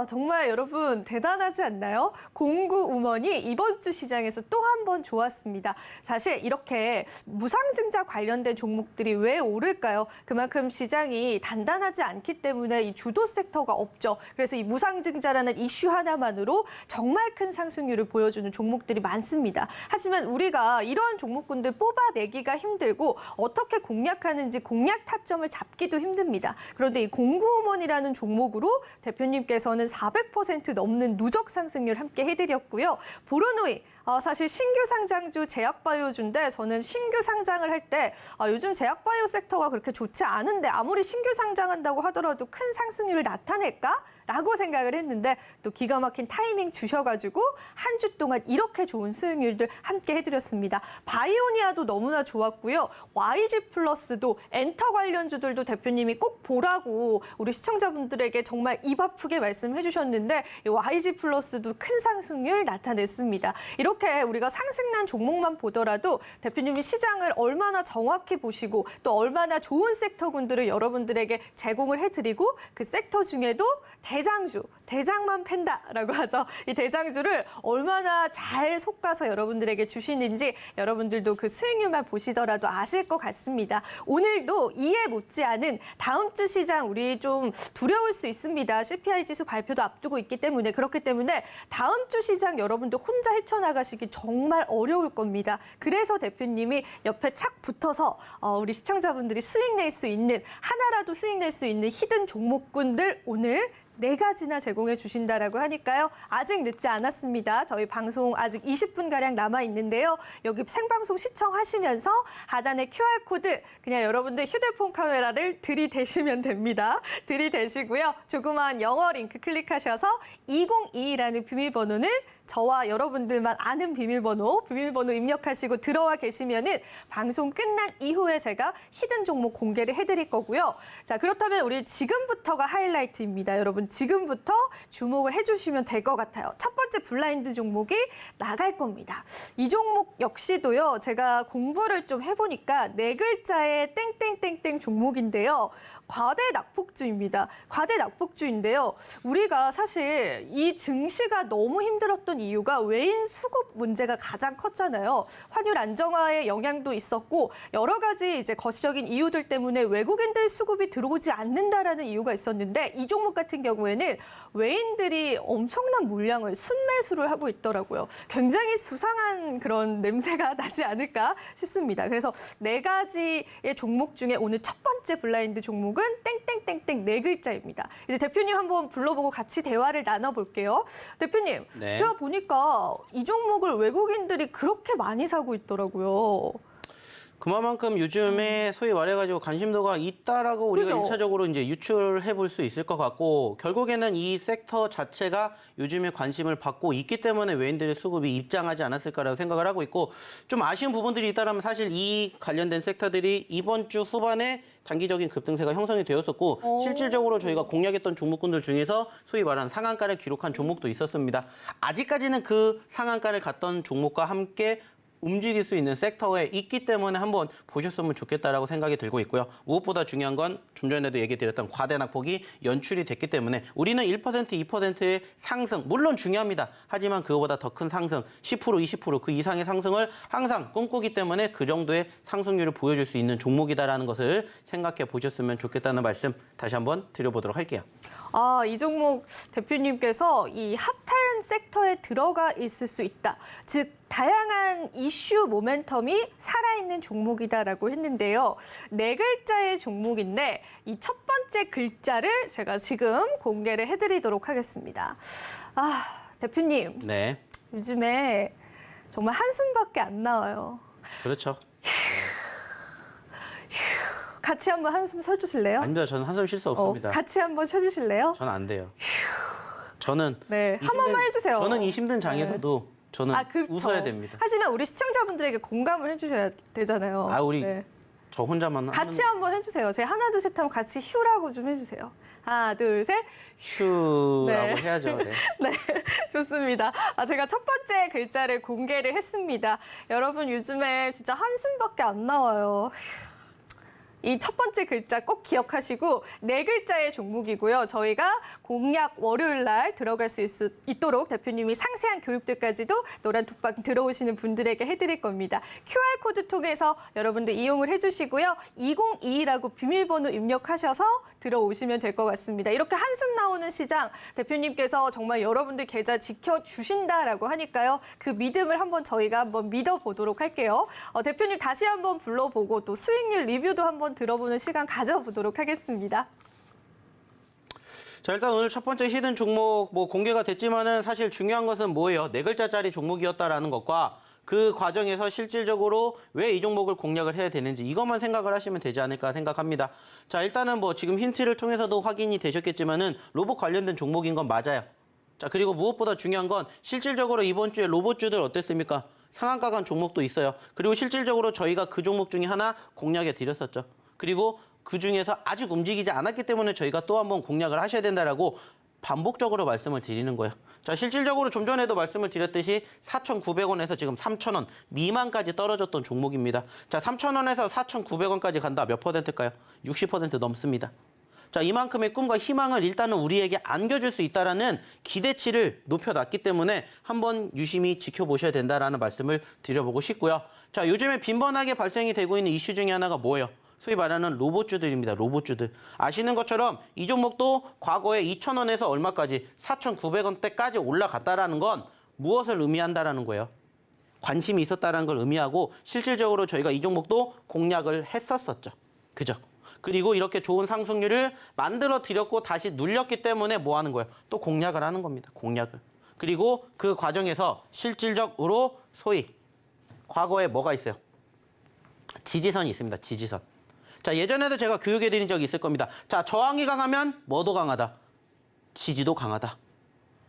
정말 여러분 대단하지 않나요? 공구우먼이 이번 주 시장에서 또 한 번 좋았습니다. 사실 이렇게 무상증자 관련된 종목들이 왜 오를까요? 그만큼 시장이 단단하지 않기 때문에 이 주도 섹터가 없죠. 그래서 이 무상증자라는 이슈 하나만으로 정말 큰 상승률을 보여주는 종목들이 많습니다. 하지만 우리가 이러한 종목군들 뽑아내기가 힘들고 어떻게 공략하는지 공략 타점 타점을 잡기도 힘듭니다. 그런데 이 공구음원이라는 종목으로 대표님께서는 400% 넘는 누적 상승률 함께 해드렸고요. 보로노이 사실 신규 상장주 제약바이오주인데 저는 신규 상장을 할 때 요즘 제약바이오 섹터가 그렇게 좋지 않은데 아무리 신규 상장한다고 하더라도 큰 상승률을 나타낼까? 라고 생각을 했는데 또 기가 막힌 타이밍 주셔가지고 한 주 동안 이렇게 좋은 수익률들 함께 해드렸습니다. 바이오니아도 너무나 좋았고요. YG 플러스도 엔터 관련주들도 대표님이 꼭 보라고 우리 시청자분들에게 정말 입 아프게 말씀해 주셨는데 이 YG 플러스도 큰 상승률 나타냈습니다. 이렇게 우리가 상승난 종목만 보더라도 대표님이 시장을 얼마나 정확히 보시고 또 얼마나 좋은 섹터군들을 여러분들에게 제공을 해드리고 그 섹터 중에도 대장주, 대장만 팬다라고 하죠. 이 대장주를 얼마나 잘 솎아서 여러분들에게 주시는지 여러분들도 그 수익률만 보시더라도 아실 것 같습니다. 오늘도 이해 못지않은 다음 주 시장 우리 좀 두려울 수 있습니다. CPI 지수 발표도 앞두고 있기 때문에 그렇기 때문에 다음 주 시장 여러분들 혼자 헤쳐나가시기 정말 어려울 겁니다. 그래서 대표님이 옆에 착 붙어서 우리 시청자분들이 수익 낼 수 있는 하나라도 수익 낼 수 있는 히든 종목군들 오늘 4가지나 제공해 주신다라고 하니까요. 아직 늦지 않았습니다. 저희 방송 아직 20분가량 남아있는데요. 여기 생방송 시청하시면서 하단에 QR코드 그냥 여러분들 휴대폰 카메라를 들이대시면 됩니다. 들이대시고요. 조그마한 영어 링크 클릭하셔서 2022라는 비밀번호는 저와 여러분들만 아는 비밀번호 입력하시고 들어와 계시면은 방송 끝난 이후에 제가 히든 종목 공개를 해드릴 거고요. 자, 그렇다면 우리 지금부터가 하이라이트입니다. 여러분 지금부터 주목을 해주시면 될 것 같아요. 첫 번째 블라인드 종목이 나갈 겁니다. 이 종목 역시도요. 제가 공부를 좀 해보니까 4글자의 땡땡땡땡 종목인데요. 과대 낙폭주입니다. 과대 낙폭주인데요. 우리가 사실 이 증시가 너무 힘들었던 이유가 외인 수급 문제가 가장 컸잖아요. 환율 안정화의 영향도 있었고 여러 가지 이제 거시적인 이유들 때문에 외국인들 수급이 들어오지 않는다라는 이유가 있었는데 이 종목 같은 경우에는 외인들이 엄청난 물량을 순매수를 하고 있더라고요. 굉장히 수상한 그런 냄새가 나지 않을까 싶습니다. 그래서 4가지의 종목 중에 오늘 첫 번째 블라인드 종목은 땡땡땡땡 4글자입니다. 이제 대표님 한번 불러보고 같이 대화를 나눠볼게요. 대표님, 네. 제가 보니까 이 종목을 외국인들이 그렇게 많이 사고 있더라고요. 그만큼 요즘에 소위 말해가지고 관심도가 있다라고 우리가 그죠? 일차적으로 이제 유출해 볼 수 있을 것 같고 결국에는 이 섹터 자체가 요즘에 관심을 받고 있기 때문에 외인들의 수급이 입장하지 않았을까라고 생각을 하고 있고 좀 아쉬운 부분들이 있다라면 사실 이 관련된 섹터들이 이번 주 후반에 단기적인 급등세가 형성이 되었었고 실질적으로 저희가 공략했던 종목군들 중에서 소위 말하는 상한가를 기록한 종목도 있었습니다. 아직까지는 그 상한가를 갔던 종목과 함께 움직일 수 있는 섹터에 있기 때문에 한번 보셨으면 좋겠다라고 생각이 들고 있고요. 무엇보다 중요한 건 좀 전에도 얘기 드렸던 과대 낙폭이 연출이 됐기 때문에 우리는 1%, 2%의 상승, 물론 중요합니다. 하지만 그거보다 더 큰 상승, 10%, 20% 그 이상의 상승을 항상 꿈꾸기 때문에 그 정도의 상승률을 보여줄 수 있는 종목이다라는 것을 생각해 보셨으면 좋겠다는 말씀 다시 한번 드려보도록 할게요. 이 종목 대표님께서 이 핫한 섹터에 들어가 있을 수 있다. 즉 다양한 이슈 모멘텀이 살아있는 종목이다라고 했는데요. 4글자의 종목인데 이 첫 번째 글자를 제가 지금 공개를 해드리도록 하겠습니다. 대표님. 네, 요즘에 정말 한숨밖에 안 나와요. 그렇죠. 같이 한번 한숨 쉬어주실래요? 아닙니다. 저는 한숨 쉴 수 없습니다. 같이 한번 쉬어주실래요? 저는 안 돼요. 저는 네, 이 한 번만 힘든- 해주세요. 저는 이 힘든 장에서도 저는 그렇죠. 웃어야 됩니다. 하지만 우리 시청자분들에게 공감을 해주셔야 되잖아요. 우리 저 혼자만 같이 한번 해주세요. 제가 하나, 둘, 셋 하면 같이 휴라고 좀 해주세요. 하나, 둘, 셋. 휴라고 네. 해야죠. 네. 네, 좋습니다. 제가 첫 번째 글자를 공개를 했습니다. 여러분 요즘에 진짜 한숨밖에 안 나와요. 이 첫 번째 글자 꼭 기억하시고 4글자의 종목이고요. 저희가 공약 월요일 날 들어갈 수 있도록 대표님이 상세한 교육들까지도 노란 톡방 들어오시는 분들에게 해드릴 겁니다. QR코드 통해서 여러분들 이용을 해주시고요. 2022라고 비밀번호 입력하셔서 들어오시면 될 것 같습니다. 이렇게 한숨 나오는 시장 대표님께서 정말 여러분들 계좌 지켜주신다라고 하니까요. 그 믿음을 한번 저희가 한번 믿어보도록 할게요. 대표님 다시 한번 불러보고 또 수익률 리뷰도 한번 한번 들어보는 시간 가져보도록 하겠습니다. 자, 일단 오늘 첫 번째 히든 종목 뭐 공개가 됐지만은 사실 중요한 것은 뭐예요? 네 글자짜리 종목이었다라는 것과 그 과정에서 실질적으로 왜 이 종목을 공략을 해야 되는지 이것만 생각을 하시면 되지 않을까 생각합니다. 자, 일단은 뭐 지금 힌트를 통해서도 확인이 되셨겠지만은 로봇 관련된 종목인 건 맞아요. 자, 그리고 무엇보다 중요한 건 실질적으로 이번 주에 로봇주들 어땠습니까? 상한가 간 종목도 있어요. 그리고 실질적으로 저희가 그 종목 중에 하나 공략해 드렸었죠. 그리고 그 중에서 아직 움직이지 않았기 때문에 저희가 또 한번 공략을 하셔야 된다라고 반복적으로 말씀을 드리는 거예요. 자, 실질적으로 좀 전에도 말씀을 드렸듯이 4,900원에서 지금 3,000원 미만까지 떨어졌던 종목입니다. 자, 3,000원에서 4,900원까지 간다. 몇 퍼센트일까요? 60% 넘습니다. 자, 이만큼의 꿈과 희망을 일단은 우리에게 안겨줄 수 있다라는 기대치를 높여놨기 때문에 한번 유심히 지켜보셔야 된다라는 말씀을 드려보고 싶고요. 자, 요즘에 빈번하게 발생이 되고 있는 이슈 중에 하나가 뭐예요? 소위 말하는 로봇주들입니다. 로봇주들. 아시는 것처럼 이 종목도 과거에 2,000원에서 얼마까지 4,900원대까지 올라갔다라는 건 무엇을 의미한다라는 거예요? 관심이 있었다라는 걸 의미하고 실질적으로 저희가 이 종목도 공략을 했었었죠. 그죠? 그리고 이렇게 좋은 상승률을 만들어 드렸고 다시 눌렸기 때문에 뭐 하는 거예요? 또 공략을 하는 겁니다. 공략을. 그리고 그 과정에서 실질적으로 소위 과거에 뭐가 있어요? 지지선이 있습니다. 지지선. 자, 예전에도 제가 교육해드린 적이 있을 겁니다. 자, 저항이 강하면 뭐도 강하다. 지지도 강하다.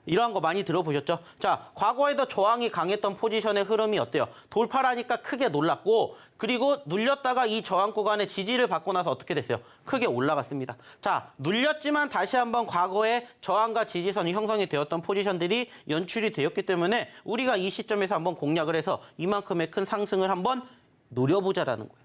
이러한 거 많이 들어보셨죠? 자, 과거에도 저항이 강했던 포지션의 흐름이 어때요? 돌파라니까 크게 놀랐고 그리고 눌렸다가 이 저항 구간에 지지를 받고 나서 어떻게 됐어요? 크게 올라갔습니다. 자, 눌렸지만 다시 한번 과거에 저항과 지지선이 형성이 되었던 포지션들이 연출이 되었기 때문에 우리가 이 시점에서 한번 공략을 해서 이만큼의 큰 상승을 한번 노려보자라는 거예요.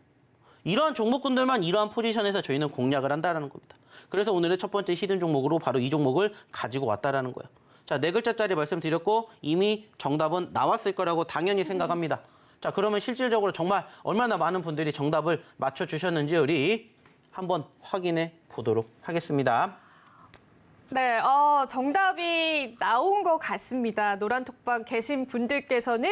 이러한 종목군들만 이러한 포지션에서 저희는 공략을 한다는 겁니다. 그래서 오늘의 첫 번째 히든 종목으로 바로 이 종목을 가지고 왔다라는 거예요. 자, 네 글자짜리 말씀드렸고 이미 정답은 나왔을 거라고 당연히 생각합니다. 자, 그러면 실질적으로 정말 얼마나 많은 분들이 정답을 맞춰주셨는지 우리 한번 확인해 보도록 하겠습니다. 네, 정답이 나온 것 같습니다. 노란톡방 계신 분들께서는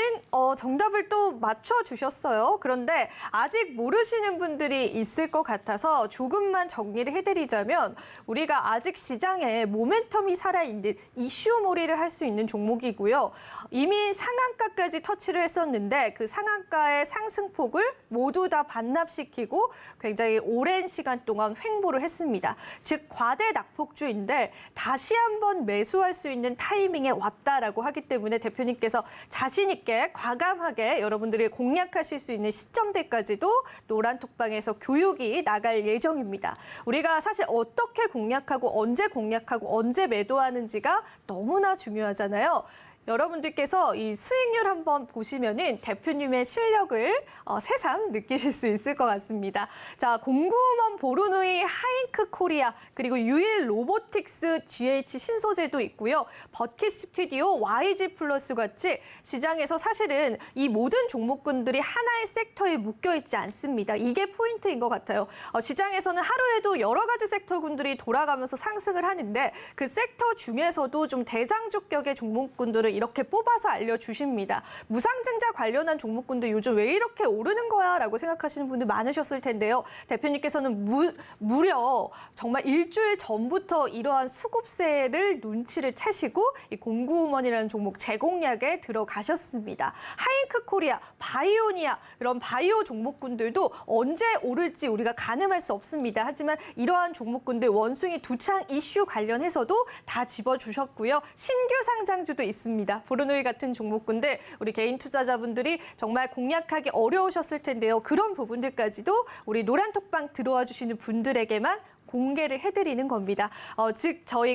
정답을 또 맞춰주셨어요. 그런데 아직 모르시는 분들이 있을 것 같아서 조금만 정리를 해드리자면 우리가 아직 시장에 모멘텀이 살아있는 이슈몰이를 할 수 있는 종목이고요. 이미 상한가까지 터치를 했었는데 그 상한가의 상승폭을 모두 다 반납시키고 굉장히 오랜 시간 동안 횡보를 했습니다. 즉 과대 낙폭주인데 다시 한번 매수할 수 있는 타이밍에 왔다라고 하기 때문에 대표님께서 자신 있게 과감하게 여러분들이 공략하실 수 있는 시점대까지도 노란톡방에서 교육이 나갈 예정입니다. 우리가 사실 어떻게 공략하고 언제 매도하는지가 너무나 중요하잖아요. 여러분들께서 이 수익률 한번 보시면은 대표님의 실력을 새삼 느끼실 수 있을 것 같습니다. 자, 공구먼 보르누이 하잉크 코리아 그리고 유일 로보틱스 GH 신소재도 있고요. 버킷 스튜디오 YG 플러스 같이 시장에서 사실은 이 모든 종목군들이 하나의 섹터에 묶여 있지 않습니다. 이게 포인트인 것 같아요. 시장에서는 하루에도 여러 가지 섹터군들이 돌아가면서 상승을 하는데 그 섹터 중에서도 좀 대장주격의 종목군들을 이렇게 뽑아서 알려주십니다. 무상증자 관련한 종목군들 요즘 왜 이렇게 오르는 거야? 라고 생각하시는 분들 많으셨을 텐데요. 대표님께서는 무려 정말 일주일 전부터 이러한 수급세를 눈치를 채시고 이 공구우먼이라는 종목 재공략에 들어가셨습니다. 하잉크 코리아, 바이오니아 이런 바이오 종목군들도 언제 오를지 우리가 가늠할 수 없습니다. 하지만 이러한 종목군들 원숭이 두창 이슈 관련해서도 다 집어주셨고요. 신규 상장주도 있습니다. 보르누이 같은 종목군들 우리 개인 투자자분들이 정말 공략하기 어려우셨을 텐데요. 그런 부분들까지도 우리 노란톡방 들어와 주시는 분들에게만 공개를 해드리는 겁니다. 즉 저희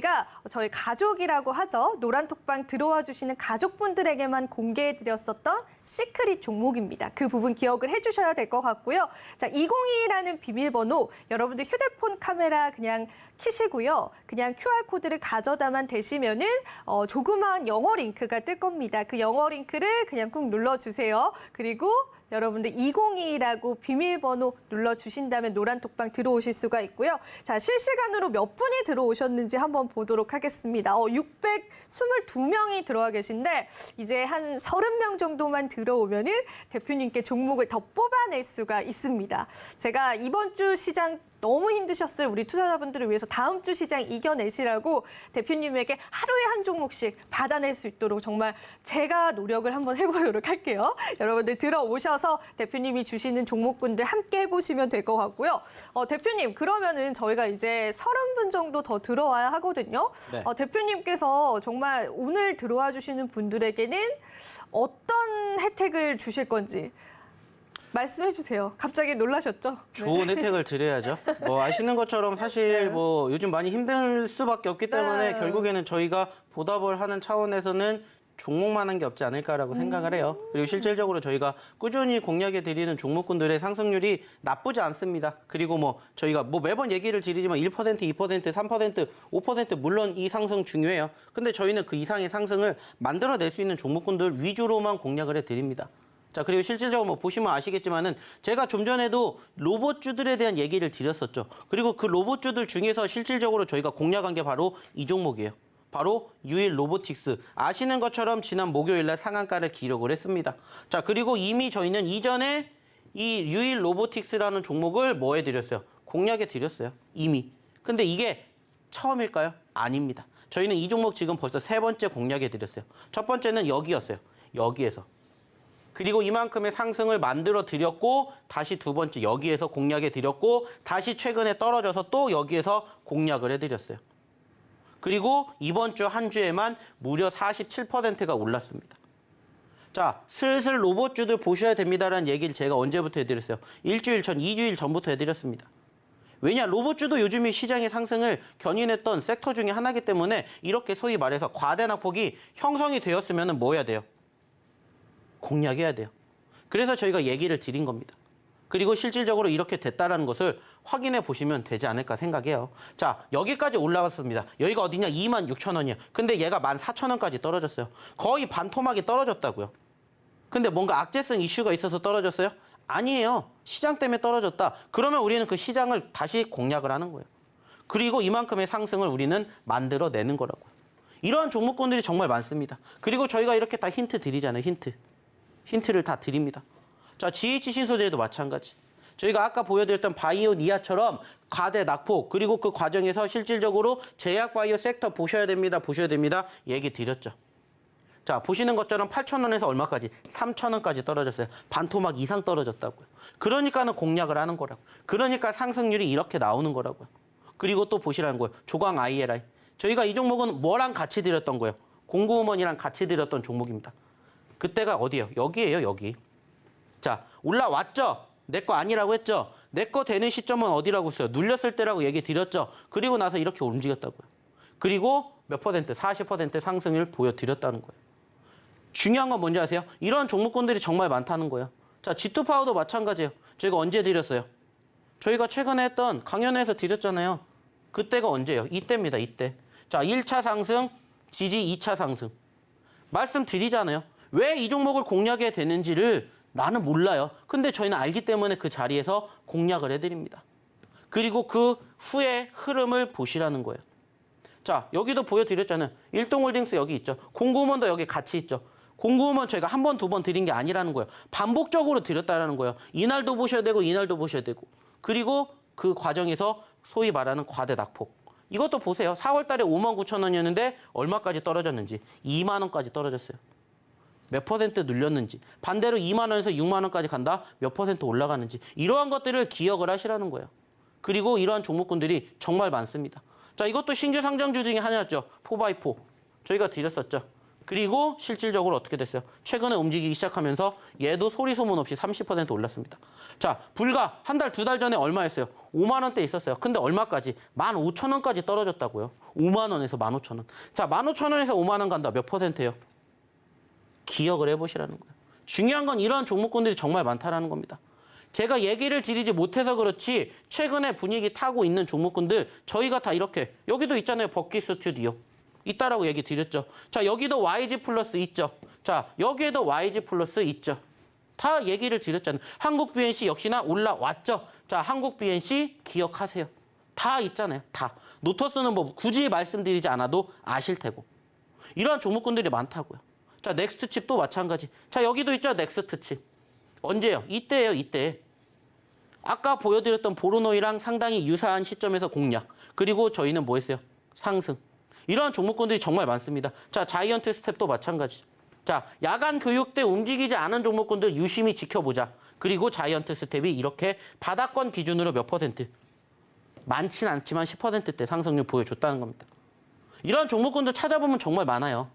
가족이라고 하죠. 노란톡방 들어와 주시는 가족분들에게만 공개해드렸었던 시크릿 종목입니다. 그 부분 기억을 해주셔야 될 것 같고요. 자, 202라는 비밀번호 여러분들 휴대폰 카메라 그냥 키시고요. 그냥 QR코드를 가져다만 대시면은 조그마한 영어 링크가 뜰 겁니다. 그 영어 링크를 그냥 꾹 눌러주세요. 그리고 여러분들 202라고 비밀번호 눌러주신다면 노란톡방 들어오실 수가 있고요. 자, 실시간으로 몇 분이 들어오셨는지 한번 보도록 하겠습니다. 622명이 들어와 계신데 이제 한 30명 정도만 들어오면은 대표님께 종목을 더 뽑아낼 수가 있습니다. 제가 이번 주 시장 너무 힘드셨을 우리 투자자분들을 위해서 다음 주 시장 이겨내시라고 대표님에게 하루에 한 종목씩 받아낼 수 있도록 정말 제가 노력을 한번 해보도록 할게요. 여러분들 들어오셔서 대표님이 주시는 종목군들 함께 해보시면 될 것 같고요. 대표님, 그러면은 저희가 이제 30분 정도 더 들어와야 하거든요. 네. 대표님께서 정말 오늘 들어와 주시는 분들에게는 어떤 혜택을 주실 건지 말씀해 주세요. 갑자기 놀라셨죠? 네. 좋은 혜택을 드려야죠. 뭐 아시는 것처럼 사실 뭐 요즘 많이 힘들 수밖에 없기 때문에 네. 결국에는 저희가 보답을 하는 차원에서는 종목만 한 게 없지 않을까라고 생각을 해요. 그리고 실질적으로 저희가 꾸준히 공략해 드리는 종목군들의 상승률이 나쁘지 않습니다. 그리고 뭐 저희가 뭐 매번 얘기를 드리지만 1%, 2%, 3%, 5% 물론 이 상승 중요해요. 근데 저희는 그 이상의 상승을 만들어낼 수 있는 종목군들 위주로만 공략을 해 드립니다. 자, 그리고 실질적으로 뭐 보시면 아시겠지만은 제가 좀 전에도 로봇주들에 대한 얘기를 드렸었죠. 그리고 그 로봇주들 중에서 실질적으로 저희가 공략한 게 바로 이 종목이에요. 바로 유일 로보틱스. 아시는 것처럼 지난 목요일 날 상한가를 기록을 했습니다. 자, 그리고 이미 저희는 이전에 이 유일 로보틱스라는 종목을 뭐 해드렸어요? 공략해 드렸어요. 이미. 근데 이게 처음일까요? 아닙니다. 저희는 이 종목 지금 벌써 3번째 공략해 드렸어요. 첫 번째는 여기였어요. 여기에서. 그리고 이만큼의 상승을 만들어 드렸고 다시 두 번째 여기에서 공략해 드렸고 다시 최근에 떨어져서 또 여기에서 공략을 해드렸어요. 그리고 이번 주 한 주에만 무려 47%가 올랐습니다. 자, 슬슬 로봇주들 보셔야 됩니다라는 얘기를 제가 언제부터 해드렸어요? 일주일 전, 2주일 전부터 해드렸습니다. 왜냐, 로봇주도 요즘에 시장의 상승을 견인했던 섹터 중에 하나이기 때문에 이렇게 소위 말해서 과대 낙폭이 형성이 되었으면 뭐 해야 돼요? 공략해야 돼요. 그래서 저희가 얘기를 드린 겁니다. 그리고 실질적으로 이렇게 됐다는 것을 확인해 보시면 되지 않을까 생각해요. 자, 여기까지 올라갔습니다. 여기가 어디냐? 26,000원이에요. 근데 얘가 14,000원까지 떨어졌어요. 거의 반토막이 떨어졌다고요. 근데 뭔가 악재성 이슈가 있어서 떨어졌어요? 아니에요. 시장 때문에 떨어졌다. 그러면 우리는 그 시장을 다시 공략을 하는 거예요. 그리고 이만큼의 상승을 우리는 만들어내는 거라고요. 이러한 종목군들이 정말 많습니다. 그리고 저희가 이렇게 다 힌트 드리잖아요. 힌트를 다 드립니다. 자, GH 신소재도 마찬가지. 저희가 아까 보여드렸던 바이오 니아처럼 과대 낙폭, 그리고 그 과정에서 실질적으로 제약 바이오 섹터 보셔야 됩니다. 얘기 드렸죠. 자, 보시는 것처럼 8,000원에서 얼마까지? 3,000원까지 떨어졌어요. 반토막 이상 떨어졌다고요. 그러니까는 공략을 하는 거라고. 그러니까 상승률이 이렇게 나오는 거라고요. 그리고 또 보시라는 거예요. 조광 ILI. 저희가 이 종목은 뭐랑 같이 드렸던 거예요? 공구음원이랑 같이 드렸던 종목입니다. 그때가 어디예요? 여기예요, 여기. 자, 올라왔죠? 내 거 아니라고 했죠? 내 거 되는 시점은 어디라고 했어요? 눌렸을 때라고 얘기 드렸죠? 그리고 나서 이렇게 움직였다고요. 그리고 몇 퍼센트? 40% 상승을 보여드렸다는 거예요. 중요한 건 뭔지 아세요? 이런 종목군들이 정말 많다는 거예요. 자, G2파워도 마찬가지예요. 저희가 언제 드렸어요? 저희가 최근에 했던 강연에서 드렸잖아요. 그때가 언제예요? 이때입니다, 이때. 자, 1차 상승, 지지 2차 상승. 말씀드리잖아요. 왜 이 종목을 공략해야 되는지를 나는 몰라요. 근데 저희는 알기 때문에 그 자리에서 공략을 해드립니다. 그리고 그 후의 흐름을 보시라는 거예요. 자, 여기도 보여드렸잖아요. 일동홀딩스 여기 있죠. 공구음원도 여기 같이 있죠. 공구음원 저희가 한 번, 두 번 드린 게 아니라는 거예요. 반복적으로 드렸다는 거예요. 이날도 보셔야 되고 이날도 보셔야 되고. 그리고 그 과정에서 소위 말하는 과대 낙폭. 이것도 보세요. 4월 달에 59,000원이었는데 얼마까지 떨어졌는지. 2만 원까지 떨어졌어요. 몇 퍼센트 눌렸는지. 반대로 2만 원에서 6만 원까지 간다. 몇 퍼센트 올라가는지. 이러한 것들을 기억을 하시라는 거예요. 그리고 이러한 종목군들이 정말 많습니다. 자, 이것도 신규 상장주 중에 하나였죠. 4x4. 저희가 드렸었죠. 그리고 실질적으로 어떻게 됐어요? 최근에 움직이기 시작하면서 얘도 소리 소문 없이 30% 올랐습니다. 자, 불과 한 달, 두 달 전에 얼마였어요? 5만 원대 있었어요. 근데 얼마까지? 15,000원까지 떨어졌다고요. 5만 원에서 15,000원. 자, 15,000원에서 5만 원 간다. 몇 퍼센트예요? 기억을 해보시라는 거예요. 중요한 건 이런 종목군들이 정말 많다라는 겁니다. 제가 얘기를 드리지 못해서 그렇지 최근에 분위기 타고 있는 종목군들 저희가 다 이렇게 여기도 있잖아요. 버키 스튜디오. 있다라고 얘기 드렸죠. 자, 여기도 YG 플러스 있죠. 자, 여기에도 YG 플러스 있죠. 다 얘기를 드렸잖아요. 한국 BNC 역시나 올라왔죠. 자, 한국 BNC 기억하세요. 다 있잖아요. 다. 노터스는 뭐 굳이 말씀드리지 않아도 아실 테고. 이러한 종목군들이 많다고요. 자, 넥스트칩 또 마찬가지. 자, 여기도 있죠. 넥스트칩. 언제요? 이때예요. 이때. 아까 보여드렸던 보르노이랑 상당히 유사한 시점에서 공략. 그리고 저희는 뭐 했어요? 상승. 이러한 종목군들이 정말 많습니다. 자, 자이언트 스텝도 마찬가지. 자, 야간 교육 때 움직이지 않은 종목군들 유심히 지켜보자. 그리고 자이언트 스텝이 이렇게 바닥권 기준으로 몇 퍼센트? 많진 않지만 10%대 상승률 보여줬다는 겁니다. 이러한 종목군들 찾아보면 정말 많아요.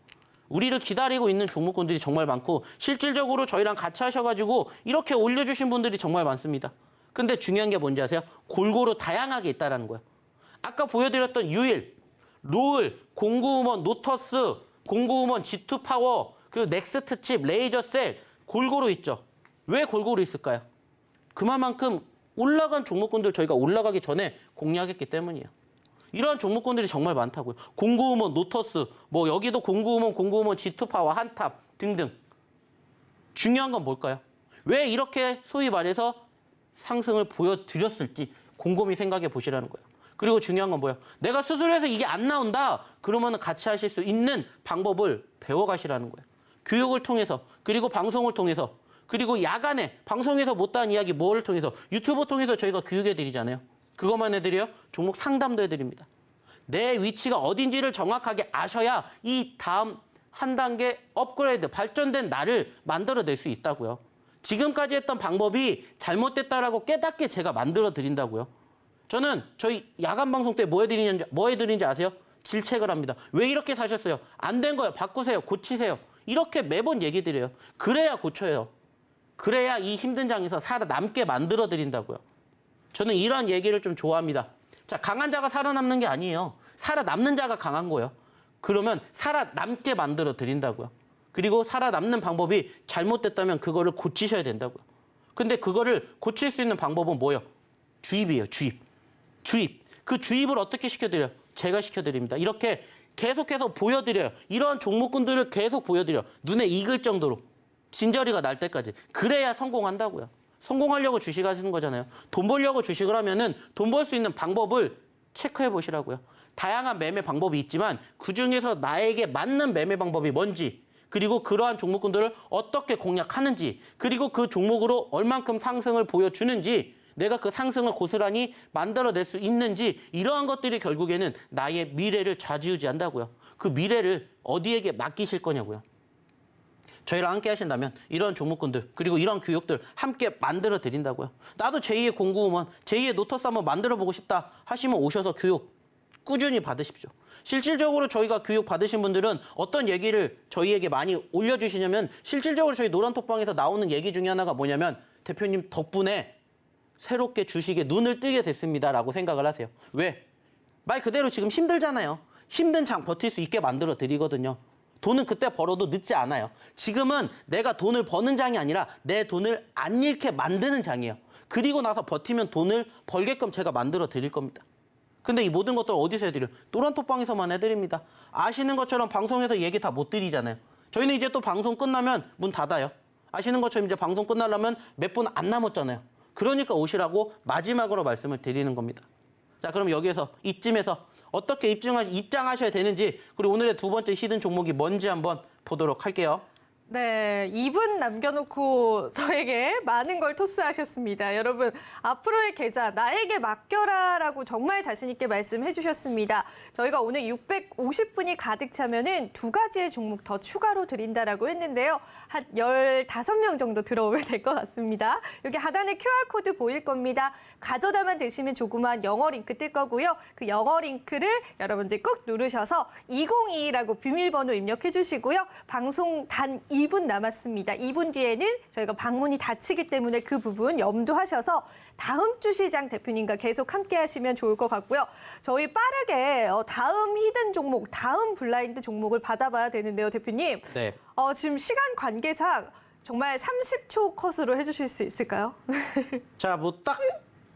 우리를 기다리고 있는 종목군들이 정말 많고 실질적으로 저희랑 같이 하셔가지고 이렇게 올려주신 분들이 정말 많습니다. 근데 중요한 게 뭔지 아세요? 골고루 다양하게 있다는 거예요. 아까 보여드렸던 유일, 롤, 공구음원, 노터스, 공구음원, G2 파워, 그리고 넥스트 칩, 레이저 셀 골고루 있죠. 왜 골고루 있을까요? 그만큼 올라간 종목군들 저희가 올라가기 전에 공략했기 때문이에요. 이러한 종목군들이 정말 많다고요. 공구음원, 노터스, 뭐 여기도 공구음원, G2 파워, 한탑 등등. 중요한 건 뭘까요? 왜 이렇게 소위 말해서 상승을 보여드렸을지 곰곰이 생각해 보시라는 거예요. 그리고 중요한 건 뭐예요? 내가 수술해서 이게 안 나온다. 그러면 같이 하실 수 있는 방법을 배워가시라는 거예요. 교육을 통해서, 그리고 방송을 통해서, 그리고 야간에 방송에서 못다한 이야기 뭐를 통해서, 유튜브 통해서 저희가 교육해드리잖아요. 그것만 해드려요? 종목 상담도 해드립니다. 내 위치가 어딘지를 정확하게 아셔야 이 다음 한 단계 업그레이드, 발전된 나를 만들어낼 수 있다고요. 지금까지 했던 방법이 잘못됐다라고 깨닫게 제가 만들어 드린다고요. 저는 저희 야간 방송 때 뭐 해드리는지 아세요? 질책을 합니다. 왜 이렇게 사셨어요? 안 된 거예요. 바꾸세요. 고치세요. 이렇게 매번 얘기 드려요. 그래야 고쳐요. 그래야 이 힘든 장에서 살아남게 만들어 드린다고요. 저는 이런 얘기를 좀 좋아합니다. 자, 강한 자가 살아남는 게 아니에요. 살아남는 자가 강한 거예요. 그러면 살아남게 만들어 드린다고요. 그리고 살아남는 방법이 잘못됐다면 그거를 고치셔야 된다고요. 근데 그거를 고칠 수 있는 방법은 뭐예요? 주입이에요. 주입. 그 주입을 어떻게 시켜드려요? 제가 시켜드립니다. 이렇게 계속해서 보여드려요. 이런 종목군들을 계속 보여드려요. 눈에 익을 정도로. 진저리가 날 때까지. 그래야 성공한다고요. 성공하려고 주식하시는 거잖아요. 돈 벌려고 주식을 하면은 돈 벌 수 있는 방법을 체크해 보시라고요. 다양한 매매 방법이 있지만 그중에서 나에게 맞는 매매 방법이 뭔지, 그리고 그러한 종목군들을 어떻게 공략하는지, 그리고 그 종목으로 얼만큼 상승을 보여주는지, 내가 그 상승을 고스란히 만들어낼 수 있는지, 이러한 것들이 결국에는 나의 미래를 좌지우지한다고요. 그 미래를 어디에게 맡기실 거냐고요. 저희랑 함께 하신다면 이런 종목군들, 그리고 이런 교육들 함께 만들어 드린다고요. 나도 제2의 공구음원, 제2의 노터스 한번 만들어 보고 싶다 하시면 오셔서 교육 꾸준히 받으십시오. 실질적으로 저희가 교육 받으신 분들은 어떤 얘기를 저희에게 많이 올려주시냐면, 실질적으로 저희 노란톡방에서 나오는 얘기 중에 하나가 뭐냐면, 대표님 덕분에 새롭게 주식에 눈을 뜨게 됐습니다라고 생각을 하세요. 왜? 말 그대로 지금 힘들잖아요. 힘든 장 버틸 수 있게 만들어 드리거든요. 돈은 그때 벌어도 늦지 않아요. 지금은 내가 돈을 버는 장이 아니라 내 돈을 안 잃게 만드는 장이에요. 그리고 나서 버티면 돈을 벌게끔 제가 만들어 드릴 겁니다. 근데 이 모든 것들을 어디서 해드려요? 노란톡방에서만 해드립니다. 아시는 것처럼 방송에서 얘기 다 못 드리잖아요. 저희는 이제 또 방송 끝나면 문 닫아요. 아시는 것처럼 이제 방송 끝나려면 몇 분 안 남았잖아요. 그러니까 오시라고 마지막으로 말씀을 드리는 겁니다. 자, 그럼 여기에서 이쯤에서 어떻게 입장하셔야 되는지, 그리고 오늘의 두 번째 히든 종목이 뭔지 한번 보도록 할게요. 네, 2분 남겨놓고 저에게 많은 걸 토스하셨습니다. 여러분, 앞으로의 계좌 나에게 맡겨라라고 정말 자신 있게 말씀해 주셨습니다. 저희가 오늘 650분이 가득 차면은 두 가지의 종목 더 추가로 드린다라고 했는데요. 한 15명 정도 들어오면 될 것 같습니다. 여기 하단에 QR코드 보일 겁니다. 가져다만 드시면 조그만 영어 링크 뜰 거고요. 그 영어 링크를 여러분들 꾹 누르셔서 202라고 비밀번호 입력해 주시고요. 방송 단 2분 남았습니다. 2분 뒤에는 저희가 방문이 닫히기 때문에 그 부분 염두하셔서 다음 주 시장 대표님과 계속 함께 하시면 좋을 것 같고요. 저희 빠르게 다음 히든 종목, 다음 블라인드 종목을 받아봐야 되는데요, 대표님. 네. 지금 시간 관계상 정말 30초 컷으로 해주실 수 있을까요? 자, 딱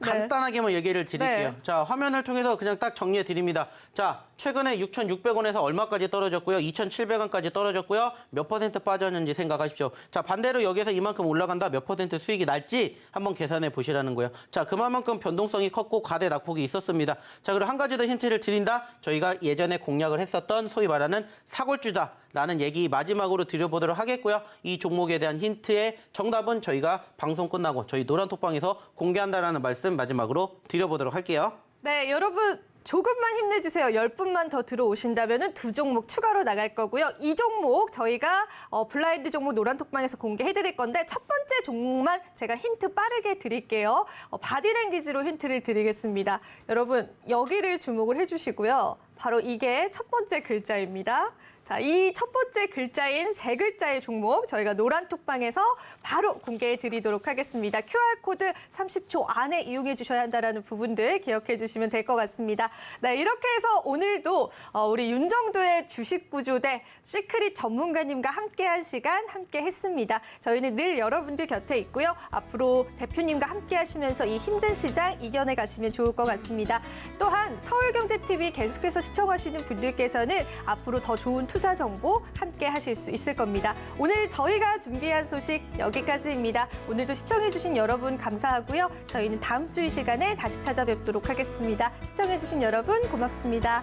간단하게만 얘기를 드릴게요. 네. 자, 화면을 통해서 그냥 딱 정리해 드립니다. 자, 최근에 6,600원에서 얼마까지 떨어졌고요. 2,700원까지 떨어졌고요. 몇 퍼센트 빠졌는지 생각하십시오. 자, 반대로 여기서 이만큼 올라간다 몇 퍼센트 수익이 날지 한번 계산해 보시라는 거예요. 자, 그만큼 변동성이 컸고 과대 낙폭이 있었습니다. 자, 그리고 한 가지 더 힌트를 드린다. 저희가 예전에 공략을 했었던 소위 말하는 사골주다라는 얘기 마지막으로 드려보도록 하겠고요. 이 종목에 대한 힌트의 정답은 저희가 방송 끝나고 저희 노란톡방에서 공개한다라는 말씀 마지막으로 드려보도록 할게요. 네, 여러분 조금만 힘내주세요. 10분만 더 들어오신다면 두 종목 추가로 나갈 거고요. 이 종목 저희가 블라인드 종목 노란톡방에서 공개해드릴 건데 첫 번째 종목만 제가 힌트 빠르게 드릴게요. 바디랭귀지로 힌트를 드리겠습니다. 여러분 여기를 주목을 해주시고요. 바로 이게 첫 번째 글자입니다. 자, 이 첫 번째 글자인 세 글자의 종목 저희가 노란톡방에서 바로 공개해 드리도록 하겠습니다. QR코드 30초 안에 이용해 주셔야 한다는 부분들 기억해 주시면 될 것 같습니다. 네, 이렇게 해서 오늘도 우리 윤정두의 주식구조대 시크릿 전문가님과 함께한 시간 함께 했습니다. 저희는 늘 여러분들 곁에 있고요. 앞으로 대표님과 함께 하시면서 이 힘든 시장 이겨내 가시면 좋을 것 같습니다. 또한 서울경제TV 계속해서 시청하시는 분들께서는 앞으로 더 좋은 투자 정보 함께 하실 수 있을 겁니다. 오늘 저희가 준비한 소식 여기까지입니다. 오늘도 시청해주신 여러분 감사하고요. 저희는 다음 주 이 시간에 다시 찾아뵙도록 하겠습니다. 시청해주신 여러분 고맙습니다.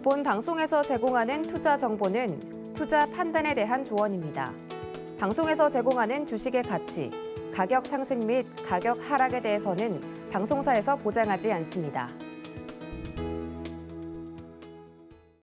본 방송에서 제공하는 투자 정보는 투자 판단에 대한 조언입니다. 방송에서 제공하는 주식의 가치, 가격 상승 및 가격 하락에 대해서는 방송사에서 보장하지 않습니다.